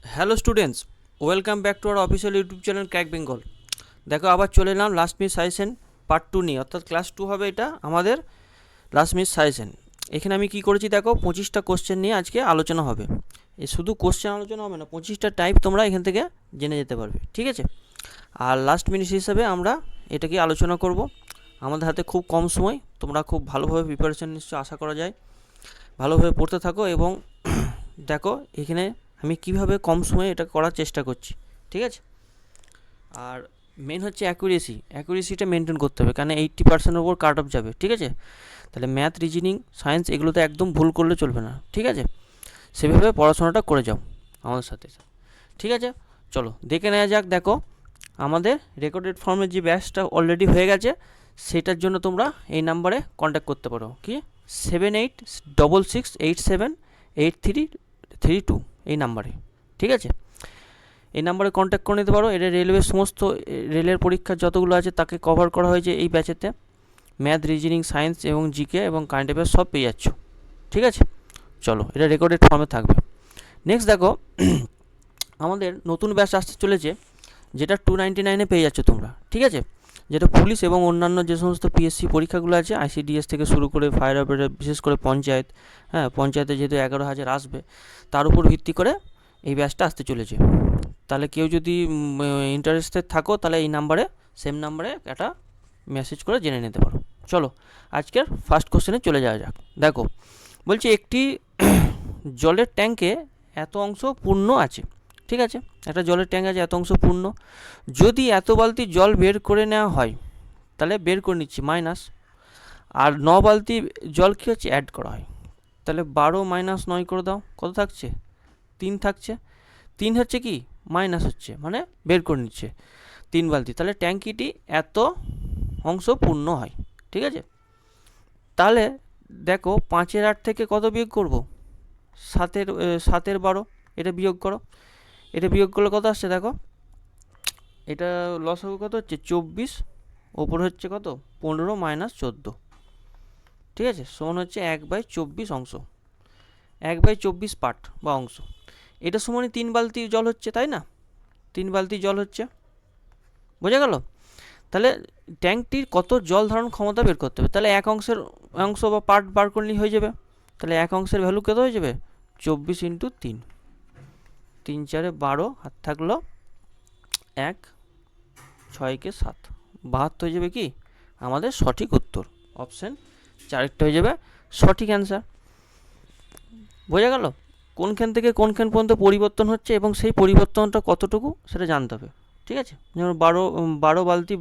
Hello students, welcome back to our official YouTube channel crack Bengal. দেখো আবার চলে এলাম লাস্ট মিনিট সাজেশন পার্ট 2 নিয়ে, অর্থাৎ ক্লাস 2 হবে এটা আমাদের লাস্ট মিনিট সাজেশন। এখানে আমি কি করেছি দেখো, 25টা কোশ্চেন নিয়ে আজকে আলোচনা হবে। এই শুধু কোশ্চেন আলোচনা হবে না, 25টা টাইপ তোমরা এখান থেকে জেনে যেতে পারবে, ঠিক আছে। আর লাস্ট মিনিট হিসাবে আমরা এটাকে আলোচনা করব। আমাদের হাতে খুব কম সময়, তোমরা খুব ভালোভাবে প্রিপারেশন নিশ্চয় আশা করা যায়। ভালোভাবে পড়তে থাকো এবং দেখো এখানে আমি কিভাবে কম সময়ে এটা করার চেষ্টা করছি, ঠিক আছে। আর মেন হচ্ছে অ্যাকুরেসিটা মেনটেন করতে হবে, কারণ 80%-এর ওপর কাট অফ যাবে, ঠিক আছে। তাহলে ম্যাথ, রিজনিং, সায়েন্স এগুলোতে একদম ভুল করলে চলবে না, ঠিক আছে। সেভাবে পড়াশোনাটা করে যাও আমাদের সাথে, ঠিক আছে। চলো দেখে নেওয়া যাক। দেখো আমাদের রেকর্ডেড ফর্মের যে ব্যাচটা অলরেডি হয়ে গেছে, সেটার জন্য তোমরা এই নাম্বারে কন্ট্যাক্ট করতে পারো, কি 7866878332 এই নাম্বারে, ঠিক আছে। এই নাম্বারে কন্ট্যাক্ট করে নিতে পারো। এটা রেলওয়ের সমস্ত রেলের পরীক্ষা যতগুলো আছে তাকে কভার করা হয়েছে এই ব্যাচেতে। ম্যাথ, রিজনিং, সায়েন্স এবং জিকে এবং কারেন্ট অ্যাফেয়ার্স সব পেয়ে যাচ্ছ, ঠিক আছে। চলো এটা রেকর্ডেড ফর্মে থাকবে। নেক্সট দেখো আমাদের নতুন ব্যাচ আসতে চলেছে, যেটা 299-এ পেয়ে যাচ্ছ তোমরা, ঠিক আছে। যেটা পুলিশ এবং অন্যান্য যে সমস্ত পিএসসি পরীক্ষাগুলো আছে, আইসিডিএস থেকে শুরু করে ফায়ার অপারেটর, বিশেষ করে পঞ্চায়েত, হ্যাঁ পঞ্চায়েতে যেহেতু 11,000 আসবে, তার উপর ভিত্তি করে এই ব্যাচটা আসতে চলেছে। তাহলে কেউ যদি ইন্টারেস্টেড থাকো তাহলে এই নাম্বারে, সেম নাম্বারে একটা মেসেজ করে জেনে নিতে পারো। চলো আজকের ফার্স্ট কোশ্চেনে চলে যাওয়া যাক। দেখো বলছি একটি জলের ট্যাঙ্কে এত অংশ পূর্ণ আছে, ঠিক আছে। একটা জলের ট্যাঙ্ক আছে, এত অংশ পূর্ণ। যদি এত বালতি জল বের করে নেওয়া হয়, তাহলে বের করে নিচ্ছি মাইনাস, আর 9 বালতি জল কী হচ্ছে অ্যাড করা হয়, তাহলে 12 - 9 করে দাও, কত থাকছে 3 থাকছে। 3 হচ্ছে কি মাইনাস হচ্ছে, মানে বের করে নিচ্ছে 3 বালতি, তাহলে ট্যাঙ্কিটি এত অংশ পূর্ণ হয়, ঠিক আছে। তাহলে দেখো 5-এর 8 থেকে কত বিয়োগ করব, 7-এর 12, এটা বিয়োগ করো। এটা বিয়োগ করলে কত আসছে দেখো, এটা লসাগু কত হচ্ছে 24, ওপরে হচ্ছে কত 15 - 14, ঠিক আছে, সমান হচ্ছে 1/24 অংশ, 1/24 পার্ট বা অংশ। এটা সমানই 3 বালতি জল হচ্ছে, তাই না, 3 বালতি জল হচ্ছে, বোঝা গেল। তাহলে ট্যাঙ্কটির কত জল ধারণ ক্ষমতা বের করতে হবে, তাহলে এক অংশ বা পার্ট বার করলেই হয়ে যাবে। তাহলে এক অংশের ভ্যালু কত হয়ে যাবে 24 × 3, 3 × 4 = 12, হাত থাকলো 1, 6 × 7, 72 হয়ে যাবে কি আমাদের সঠিক উত্তর। অপশান 4 হয়ে যাবে সঠিক অ্যান্সার। বোঝা গেল কোনখান থেকে কোনখান পর্যন্ত পরিবর্তন হচ্ছে এবং সেই পরিবর্তনটা কতটুকু সেটা জানতে হবে, ঠিক আছে। যেমন 12 বালতি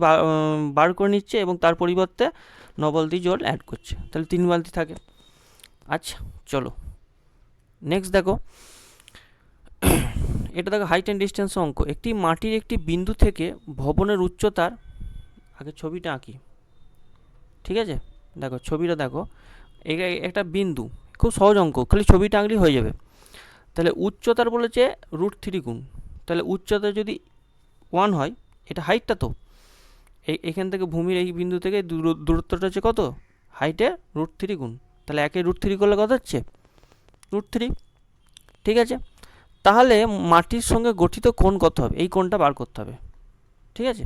বার করে নিচ্ছে এবং তার পরিবর্তে 9 বালতি জল অ্যাড করছে, তাহলে 3 বালতি থাকে। আচ্ছা চলো নেক্সট দেখো, এটা দেখো হাইট অ্যান্ড ডিস্টেন্স অঙ্ক। একটি মাটির একটি বিন্দু থেকে ভবনের উচ্চতার, আগে ছবিটা আঁকি, ঠিক আছে। দেখো ছবিটা দেখো, একটা বিন্দু, খুব সহজ অঙ্ক, খালি ছবিটা আঁকলেই হয়ে যাবে। তাহলে উচ্চতার বলেছে √3 গুণ, তাহলে উচ্চতা যদি 1 হয়, এটা হাইটটা তো, এখান থেকে ভূমির এই বিন্দু থেকে দূরত্বটা হচ্ছে কত, হাইটে √3 গুণ, তাহলে একে √3 করলে কত হচ্ছে √3, ঠিক আছে। তাহলে মাটির সঙ্গে গঠিত কোণ কত হবে, এই কোণটা বার করতে হবে, ঠিক আছে।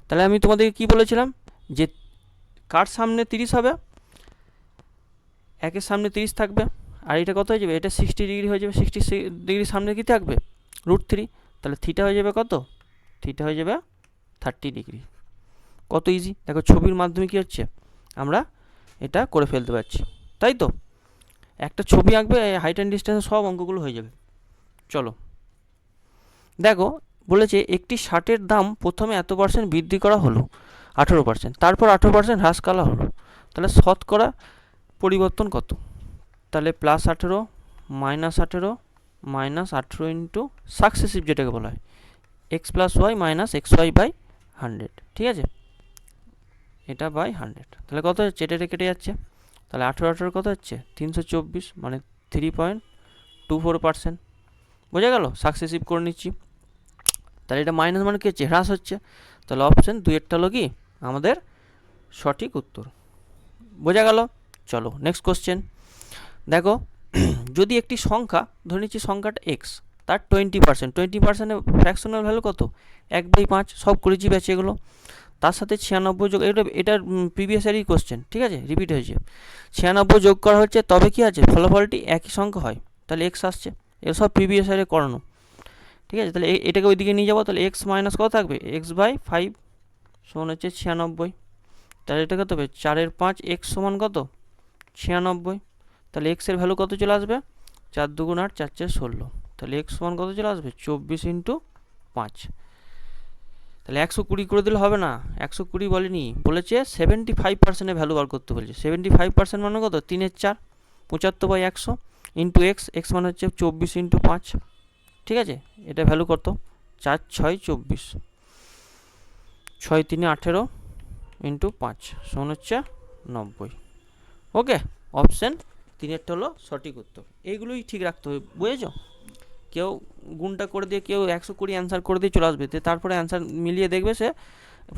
তাহলে আমি তোমাদেরকে কি বলেছিলাম, যে কার সামনে 30 হবে, একের সামনে 30 থাকবে, আর এটা কত হয়ে যাবে, এটা 60 ডিগ্রি হয়ে যাবে, 60 ডিগ্রি সামনে কি থাকবে √3, তাহলে থিটা হয়ে যাবে কত, থিটা হয়ে যাবে 30 ডিগ্রি। কত ইজি, দেখো ছবির মাধ্যমে কি হচ্ছে আমরা এটা করে ফেলতে পারছি, তাই তো। একটা ছবি আঁকবে, হাইট অ্যান্ড ডিস্টেন্সের সব অঙ্কগুলো হয়ে যাবে। চলো দেখো বলেছে একটি শার্টের দাম প্রথমে এত % বৃদ্ধি করা হলো 18%, তারপর 18% হ্রাস করা হলো, তাহলে শতকরা পরিবর্তন কত, তাহলে +18 -18 -18 ইন্টু সাকসেসিভ যেটাকে বলা হয় x + y - xy/100, ঠিক আছে, এটা বাই 100, তাহলে কত হচ্ছে, এটা কেটে যাচ্ছে, তাহলে 18 কত হচ্ছে 324, মানে 3.24%। বোঝা গেল, সাকসেসিভ করে নিচ্ছি। তাহলে এটা মাইনাস মানে কি হচ্ছে, হ্রাস হচ্ছে, তাহলে অপশান 2-এরটা হলো কি আমাদের সঠিক উত্তর। বোঝা গেল। চলো নেক্সট কোশ্চেন দেখো, যদি একটি সংখ্যা, ধরে নিচ্ছি সংখ্যাটা x, তার 20%, 20%-এর ফ্র্যাকশনাল ভ্যালু কত? 1/5। সব করেছি ব্যাচ এগুলো। তার সাথে 96 যোগ, এটার প্রিভিয়াস ইয়ারই কোশ্চেন, ঠিক আছে, রিপিট হয়েছে। 96 যোগ করা হচ্ছে, তবে কি আছে, ফলাফলটি একই সংখ্যা হয়, তাহলে এক্স আসছে। এর সব প্রিভিয়াস ইয়ারে করানো, ঠিক আছে। তাহলে এটাকে ওইদিকে নিয়ে যাবো, তাহলে এক্স মাইনাস কত থাকবে, x/5 সমান হচ্ছে 96। তাহলে এটা কত হবে, 4/5 এক্স সমান কত, 96। তাহলে এক্সের ভ্যালু কত চলে আসবে, 4 2 8, 4 4 16। তাহলে এক্স সমান কত চলে আসবে, 24 × 5। তাহলে 120 করে দিলে হবে না, 120 বলেনি, বলেছে 75%-এর ভ্যালু বার করতে বলেছে। 75% মানে কত, 3/4, 75/100 ইন্টু এক্স, এক্স মানে হচ্ছে 24 × 5, ঠিক আছে। এটা ভ্যালু কত, 4 6 24, 6 3 18 ইন্টু 5 সমান হচ্ছে 90। ওকে, অপশান 3-এরটা হলো সঠিক উত্তর। এইগুলোই ঠিক রাখতে হবে, বুঝেছো। কেউ গুণটা করে দিয়ে, কেউ 120 অ্যান্সার করে দিয়ে চলে আসবে, তারপরে অ্যান্সার মিলিয়ে দেখবে সে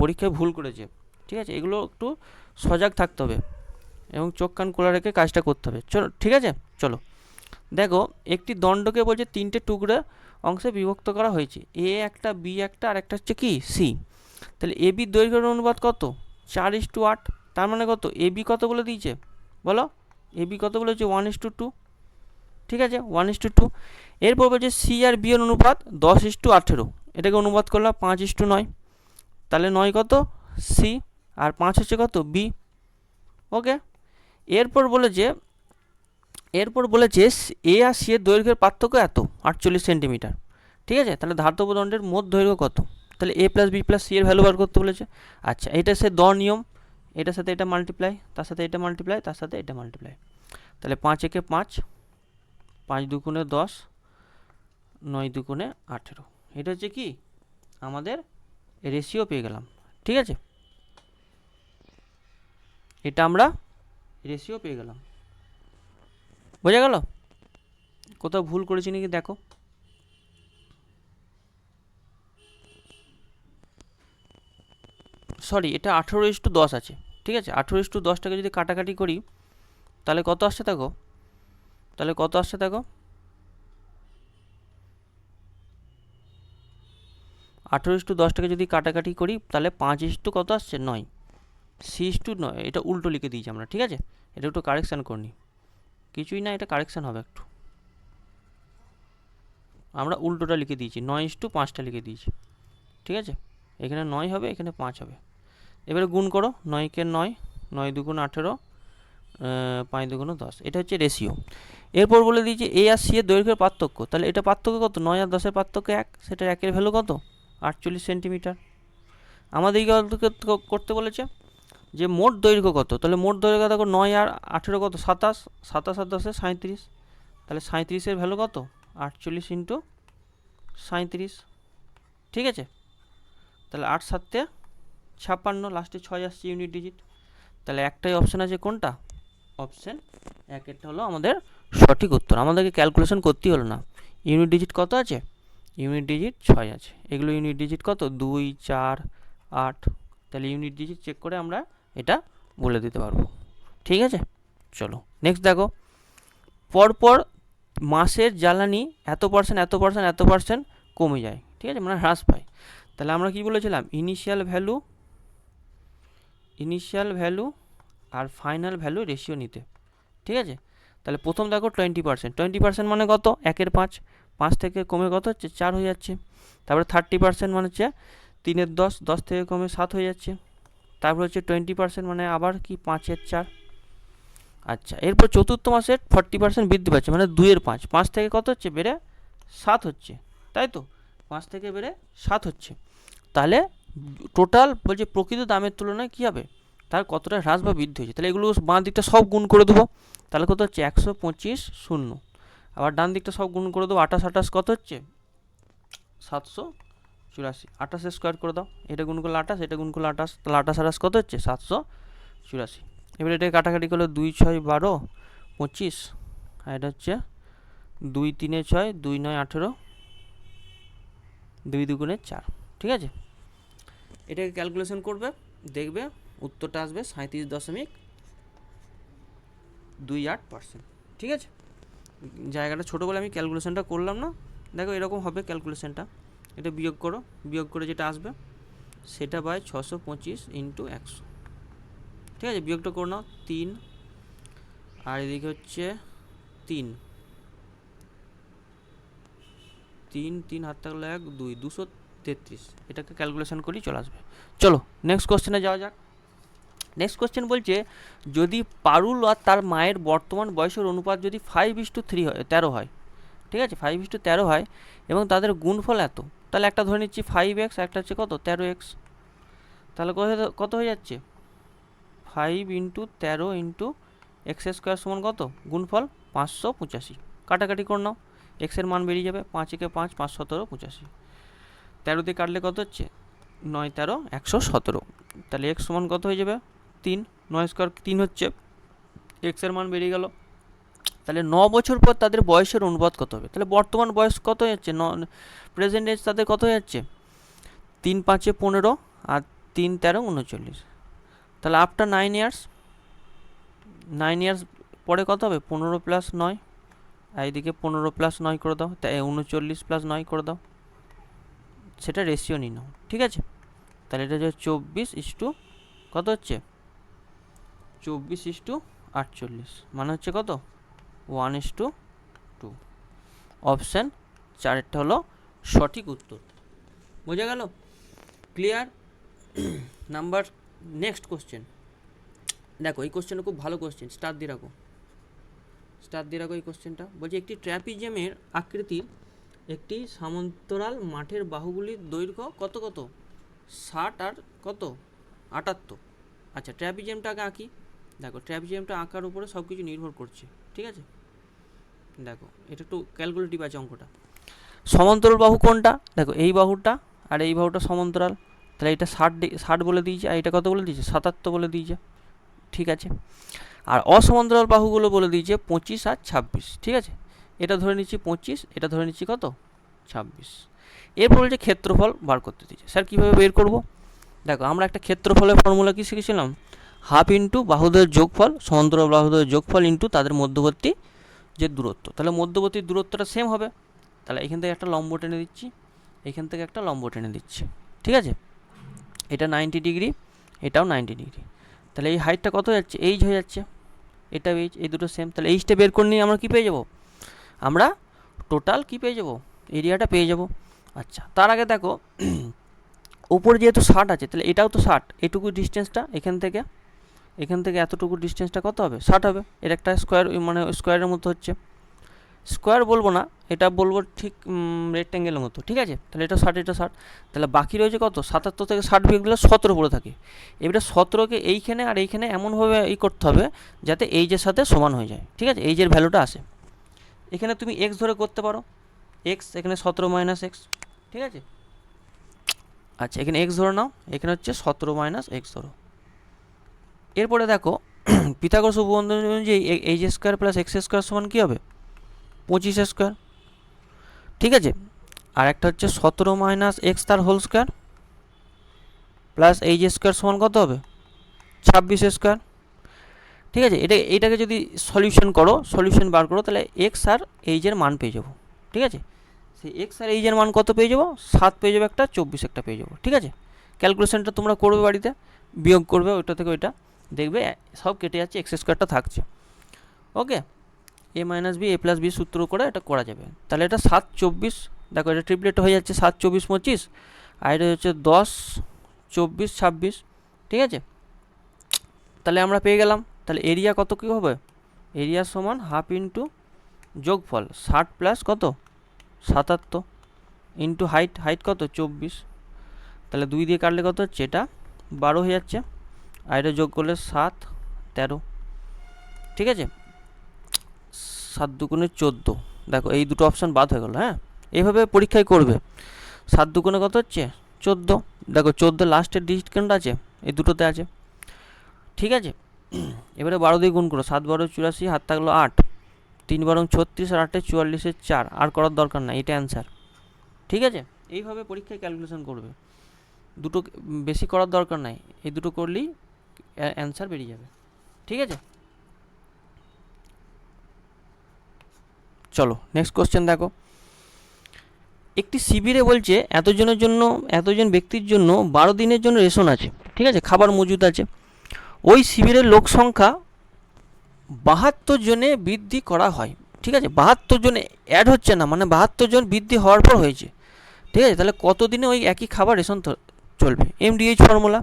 পরীক্ষায় ভুল করেছে, ঠিক আছে। এগুলো একটু সজাগ থাকতে হবে এবং চোখ কান খোলা রেখে কাজটা করতে হবে। চলো, ঠিক আছে। চলো দেখো, একটি দণ্ডকে বলছে 3টে টুকরো অংশে বিভক্ত করা হয়েছে, এ একটা, বি একটা, আর একটা হচ্ছে কি, সি। তাহলে এ বির দৈর্ঘ্যের অনুপাত কত, 4:8। তার মানে কত, এ বি কত বলে দিয়েছে বলো, এ বি কত বলেছে, 1:2, ঠিক আছে, 1:2। এরপর বলছে সি আর বি এর অনুপাত 10:18, এটাকে অনুপাত করলাম 5:9। তাহলে 9 কত, সি, আর 5 হচ্ছে কত, বি। ওকে, এরপর বলেছে এ আর সি এর দৈর্ঘ্যের পার্থক্য এত, 48 সেন্টিমিটার, ঠিক আছে। তাহলে ধাতব দণ্ডের মোট দৈর্ঘ্য কত, তাহলে এ প্লাস বি প্লাস সি এর ভ্যালু বার করতে বলেছে। আচ্ছা, এটা সে নিয়ম, এটার সাথে এটা মাল্টিপ্লাই, তার সাথে এটা মাল্টিপ্লাই, তার সাথে এটা মাল্টিপ্লাই। তাহলে 5 একে 5, 5 2 10, 9 2 18। এটা হচ্ছে কি আমাদের রেশিও পেয়ে গেলাম, ঠিক আছে। এটা আমরা রেশিও পেয়ে গেলাম, বোঝা গেল। কোথাও ভুল করেছি নাকি দেখো। সরি, এটা 18:10 আছে, ঠিক আছে। 18:10টাকে যদি কাটাকাটি করি তাহলে কত আসছে দেখো, তাহলে কত আসছে দেখো, 18:10টাকে যদি কাটাকাটি করি তাহলে 5 কত আসছে, 9, 6:9। এটা উল্টো লিখে দিয়েছি আমরা, ঠিক আছে। এটা একটু কারেকশান করে নিই, কিছুই না, এটা কারেকশান হবে একটু, আমরা উল্টোটা লিখে দিয়েছি, 9:5টা লিখে দিয়েছি, ঠিক আছে। এখানে 9 হবে, এখানে 5 হবে। এবারে গুণ করো, 9 কে 9, 9 2 18, 5 2 10, এটা হচ্ছে রেশিও। এরপর বলে দিয়েছি এ আর সি এর দৈর্ঘ্যের পার্থক্য, তাহলে এটা পার্থক্য কত, 9 আর 10-এর পার্থক্য 1, সেটা 1-এর ভ্যালু কত, 48 সেন্টিমিটার। আমাদেরকে করতে বলেছে যে মোট দৈর্ঘ্য কত, তাহলে মোট দৈর্ঘ্য দেখো 9 আর 18 কত, 27, 27 আর 10-এ 37, তাহলে 37-এর ভ্যালু কত, 48 × 37, ঠিক আছে। তাহলে 8 7 56, লাস্টে 6 আসছে ইউনিট ডিজিট। তাহলে একটাই অপশান আছে, কোনটা, অপশান 1-এরটা হলো আমাদের সঠিক উত্তর। আমাদেরকে ক্যালকুলেশন করতেই হলো না। ইউনিট ডিজিট কত আছে, ইউনিট ডিজিট 6 আছে। এগুলো ইউনিট ডিজিট কত, 2 4 8। তাহলে ইউনিট ডিজিট চেক করে আমরা এটা বলে দিতে পারবো, ঠিক আছে। চলো নেক্সট দেখো, পরপর মাসের জ্বালানি এত পার্সেন্ট এত পার্সেন্ট এত পার্সেন্ট কমে যায়, ঠিক আছে, মানে হ্রাস পায়। তাহলে আমরা কি বলেছিলাম, ইনিশিয়াল ভ্যালু আর ফাইনাল ভ্যালু রেশিও নিতে, ঠিক আছে। তাহলে প্রথম দেখো 20%, 20% মানে কত, 1-এর 5, 5 থেকে কমে কত হচ্ছে, 4 হয়ে যাচ্ছে। তারপরে 30% মানে হচ্ছে 3-এর 10, 10 থেকে কমে 7 হয়ে যাচ্ছে। তারপর হচ্ছে 20% মানে আবার কি, 5-এর 4। আচ্ছা, এরপর চতুর্থ মাসের 40% বৃদ্ধি পাচ্ছে, মানে 2-এর 5, 5 থেকে কত হচ্ছে, বেড়ে 7 হচ্ছে, তাই তো, 5 থেকে বেড়ে 7 হচ্ছে। তাহলে টোটাল বলছে প্রকৃত দামের তুলনায় কী হবে, তার কতটা হ্রাস বা বৃদ্ধি হয়েছে। তাহলে এগুলো বাঁ দিকটা সব গুণ করে দেবো, তাহলে কত হচ্ছে, 125 0। আবার ডান দিকটা সব গুণ করে দেবো, 28 28 কত হচ্ছে, 784। 28 স্কোয়ার করে দাও, এটা গুণ করলে 28, এটা গুণ করলে 28, তাহলে 28 28 কত হচ্ছে, 784। এবার এটাকে কাটাকাটি করলে 2 6 12 25, আর এটা হচ্ছে 2 3 6, 2 9 18, 2 2 4, ঠিক আছে। এটাকে ক্যালকুলেশন করবে, দেখবে উত্তরটা আসবে 37.28%, ঠিক আছে। জায়গাটা ছোটো বলে আমি ক্যালকুলেশনটা করলাম না, দেখো এরকম হবে ক্যালকুলেশনটা, এটা বিয়োগ করো, বিয়োগ করে যেটা আসবে সেটা বাই 625 ইন্টু 100, ঠিক আছে। বিয়োগটা করে নাও, 3 আর এদিকে হচ্ছে 3 3 3 হাত থাকলে 1 2 233, এটাকে ক্যালকুলেশন করেই চলে আসবে। চলো নেক্সট কোশ্চেনে যাওয়া যাক। নেক্সট কোশ্চেন বলছে যদি পারুল আর তার মায়ের বর্তমান বয়সের অনুপাত যদি 5:3 হয়, 13 হয়, ঠিক আছে, 5:13 হয় এবং তাদের গুণফল এত, তাহলে একটা ধরে নিচ্ছি 5x, একটা হচ্ছে কত 13x, তাহলে কত হয়ে যাচ্ছে 5 ইন্টু 13 ইন্টু এক্স স্কোয়ার সমান কত, গুণফল 585, কাটাকাটি করে নাও, এক্সের মান বেরিয়ে যাবে, 5 একে 5, 5 17 85, 13 দিয়ে কাটলে কত হচ্ছে 9 13 117, তাহলে এক্স সমান কত হয়ে যাবে 3, 9 স্কোয়ার 3 হচ্ছে, এক্সের মান বেরিয়ে গেল। তাহলে 9 বছর পর তাদের বয়সের অনুপাত কত হবে, তাহলে বর্তমান বয়স কত হয়ে যাচ্ছে, প্রেজেন্ট এজ তাদের কত হয়ে যাচ্ছে 3 5 15 আর 3 13 39, তাহলে আফটার 9 ইয়ার্স, 9 ইয়ার্স পরে কত হবে 15 প্লাস 9, আর এইদিকে 15 প্লাস 9 করে দাও, তাই 39 প্লাস 9 করে দাও, সেটা রেশিও নিয়ে নাও, ঠিক আছে। তাহলে এটা হচ্ছে 24 কত হচ্ছে 24:48, মানে হচ্ছে কত 1:2, অপশান 4টা হলো সঠিক উত্তর। বোঝা গেল, ক্লিয়ার। নাম্বার নেক্সট কোশ্চেন দেখো, এই কোশ্চেনটা খুব ভালো কোশ্চেন, স্টার দিয়ে রাখো, স্টার দিয়ে রাখো এই কোশ্চেনটা। বলছে একটি ট্র্যাপিজিয়ামের আকৃতির একটি সমান্তরাল মাঠের বাহুগুলির দৈর্ঘ্য কত কত 60 আর কত 78। আচ্ছা ট্র্যাপিজিয়ামটা আগে আঁকি। দেখো ট্র্যাপিজিয়ামটা আঁকার উপরে সব কিছু নির্ভর করছে, ঠিক আছে। দেখো এটা একটু ক্যালকুলেটিভ আছে অঙ্কটা। সমান্তরাল বাহু কোনটা, দেখো এই বাহুটা আর এই বাহুটা সমান্তরাল, তাহলে এটা 60 বলে দিয়েছে, আর এটা কত বলে দিয়েছে 77 বলে দিয়েছে, ঠিক আছে। আর অসমান্তরাল বাহুগুলো বলে দিয়েছে 25 আর 26, ঠিক আছে। এটা ধরে নিচ্ছি 25, এটা ধরে নিচ্ছি কত 26। এরপর বলছে ক্ষেত্রফল বার করতে দিয়েছে। স্যার কীভাবে বের করব, দেখো আমরা একটা ক্ষেত্রফলের ফর্মুলা কি শিখেছিলাম, হাফ ইন্টু বাহুদের যোগফল, সমান্তরাল বাহুদের যোগফল ইন্টু তাদের মধ্যবর্তী যে দূরত্ব, তাহলে মধ্যবর্তী দূরত্বটা সেম হবে। তাহলে এখান থেকে একটা লম্ব টেনে দিচ্ছি, এখান থেকে একটা লম্ব টেনে দিচ্ছি, ঠিক আছে। এটা 90 ডিগ্রি, এটাও 90 ডিগ্রি, তাহলে এই হাইটটা কত যাচ্ছে এইচ হয়ে যাচ্ছে, এটা এইচ, এই দুটো সেম, তাহলে এইচটা বের করে নিয়ে আমরা কী পেয়ে যাব, আমরা টোটাল কী পেয়ে যাব, এরিয়াটা পেয়ে যাব। আচ্ছা তার আগে দেখো উপরে যেহেতু 60 আছে, তাহলে এটাও তো 60, এটুকু ডিস্টেন্সটা এখান থেকে এতটুকু ডিস্টেন্সটা কত হবে 60 হবে, এর একটা স্কোয়ার মানে স্কোয়ারের মতো হচ্ছে, স্কোয়ার বলবো না, এটা বলবো ঠিক রেক্ট্যাঙ্গেলের মতো, ঠিক আছে। তাহলে এটা 60, এটা 60, তাহলে বাকি রয়েছে কত 77 থেকে 60 বিয়োগ দিলে 17 পড়ে থাকে। এবারে 17কে এইখানে আর এইখানে এমনভাবে করতে হবে যাতে এইজের সাথে সমান হয়ে যায়, ঠিক আছে, এইজের ভ্যালুটা আসে। এখানে তুমি এক্স ধরে করতে পারো, এক্স এখানে 17 মাইনাস এক্স, ঠিক আছে। আচ্ছা এখানে এক্স ধরে নাও, এখানে হচ্ছে 17 মাইনাস এক্স ধরো। এরপরে দেখো পিথাগোরাস উপপাদ্য অনুযায়ী H square plus x square সমান কী হবে 25 স্কোয়ার, ঠিক আছে। আর একটা হচ্ছে 17 মাইনাস এক্স তার whole square plus h square সমান কত হবে 26 স্কোয়ার, ঠিক আছে। এটাকে যদি সলিউশন বার করো তাহলে এক্স আর এইচের মান পেয়ে যাবো, ঠিক আছে। সেই এক্স আর এইচের মান কত পেয়ে যাবো 7 পেয়ে যাবো, একটা 24 একটা পেয়ে যাবো, ঠিক আছে। ক্যালকুলেশনটা তোমরা করবে বাড়িতে, বিয়োগ করবে ওইটা থেকে ওইটা, দেখবে সব কেটে যাচ্ছে, এক্স স্কোয়ারটা থাকছে, ওকে। এ minus B A plus B সূত্র করে এটা করা যাবে। তাহলে এটা 7 24, দেখো এটা ট্রিপলেট হয়ে যাচ্ছে 7 24 25, আর এটা হচ্ছে 10 24 26, ঠিক আছে। তাহলে আমরা পেয়ে গেলাম, তাহলে এরিয়া কত কী হবে, এরিয়া সমান হাফ ইন্টু যোগফল 60 প্লাস কত 77 ইন্টু হাইট কত 24, তাহলে 2 দিয়ে কাটলে কত হচ্ছে এটা 12 হয়ে যাচ্ছে, আর এটা যোগ করলে 7 13, ঠিক আছে। 7 দুগুণে 14, দেখো এই দুটো অপশান বাদ হয়ে গেল, হ্যাঁ এইভাবে পরীক্ষায় করবে। 7 দুগুণে কত হচ্ছে 14, দেখো 14 লাস্টের ডিজিট কোনটা আছে এই দুটোতে আছে, ঠিক আছে। এবারে 12 দিয়ে গুণ করো, 7 12 84, হাত থাকলো 8, 3 12 36 আর 8 44 4, আর করার দরকার নাই, এটা অ্যান্সার, ঠিক আছে। এইভাবে পরীক্ষায় ক্যালকুলেশন করবে, দুটো বেশি করার দরকার নাই, এই দুটো করলেই অ্যান্সার বেরিয়ে যাবে, ঠিক আছে। চলো নেক্সট কোশ্চেন দেখো, একটি শিবিরে বলছে এতজনের জন্য, এতজন ব্যক্তির জন্য 12 দিনের জন্য রেশন আছে, ঠিক আছে, খাবার মজুদ আছে। ওই শিবিরের লোক সংখ্যা 72 জনে বৃদ্ধি করা হয়, ঠিক আছে, 72 জনে অ্যাড হচ্ছে না, মানে 72 জন বৃদ্ধি হওয়ার পর হয়েছে, ঠিক আছে। তাহলে কত দিনে ওই একই খাবার রেশন চলবে? এমডিএইচ ফর্মুলা,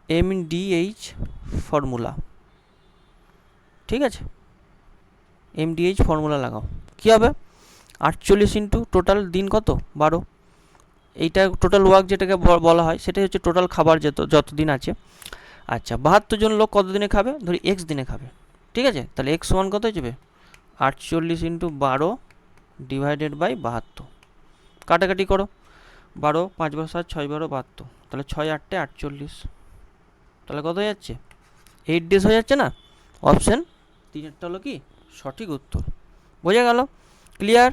এমডিএইচ ফর্মুলা, ঠিক আছে, এমডিএইচ ফর্মুলা লাগাও। কী হবে? 48 ইন্টু টোটাল দিন কত? 12। এইটা টোটাল ওয়ার্ক যেটাকে বলা হয়, সেটাই হচ্ছে টোটাল খাবার যত দিন আছে। আচ্ছা, 72 জন লোক কত দিনে খাবে? ধরি এক্স দিনে খাবে, ঠিক আছে। তাহলে এক্স ওয়ান কত হয়ে যাবে? 48 ইন্টু 12 ডিভাইডেড বাই 72। কাটাকাটি করো, 12, 5 বার 7, 6 12, 72। তাহলে 6 8 48। তাহলে কত হয়ে যাচ্ছে? 8 ডেজ হয়ে যাচ্ছে না? অপশান 3-এরটা হলো কি সঠিক উত্তর। বোঝা গেল? ক্লিয়ার?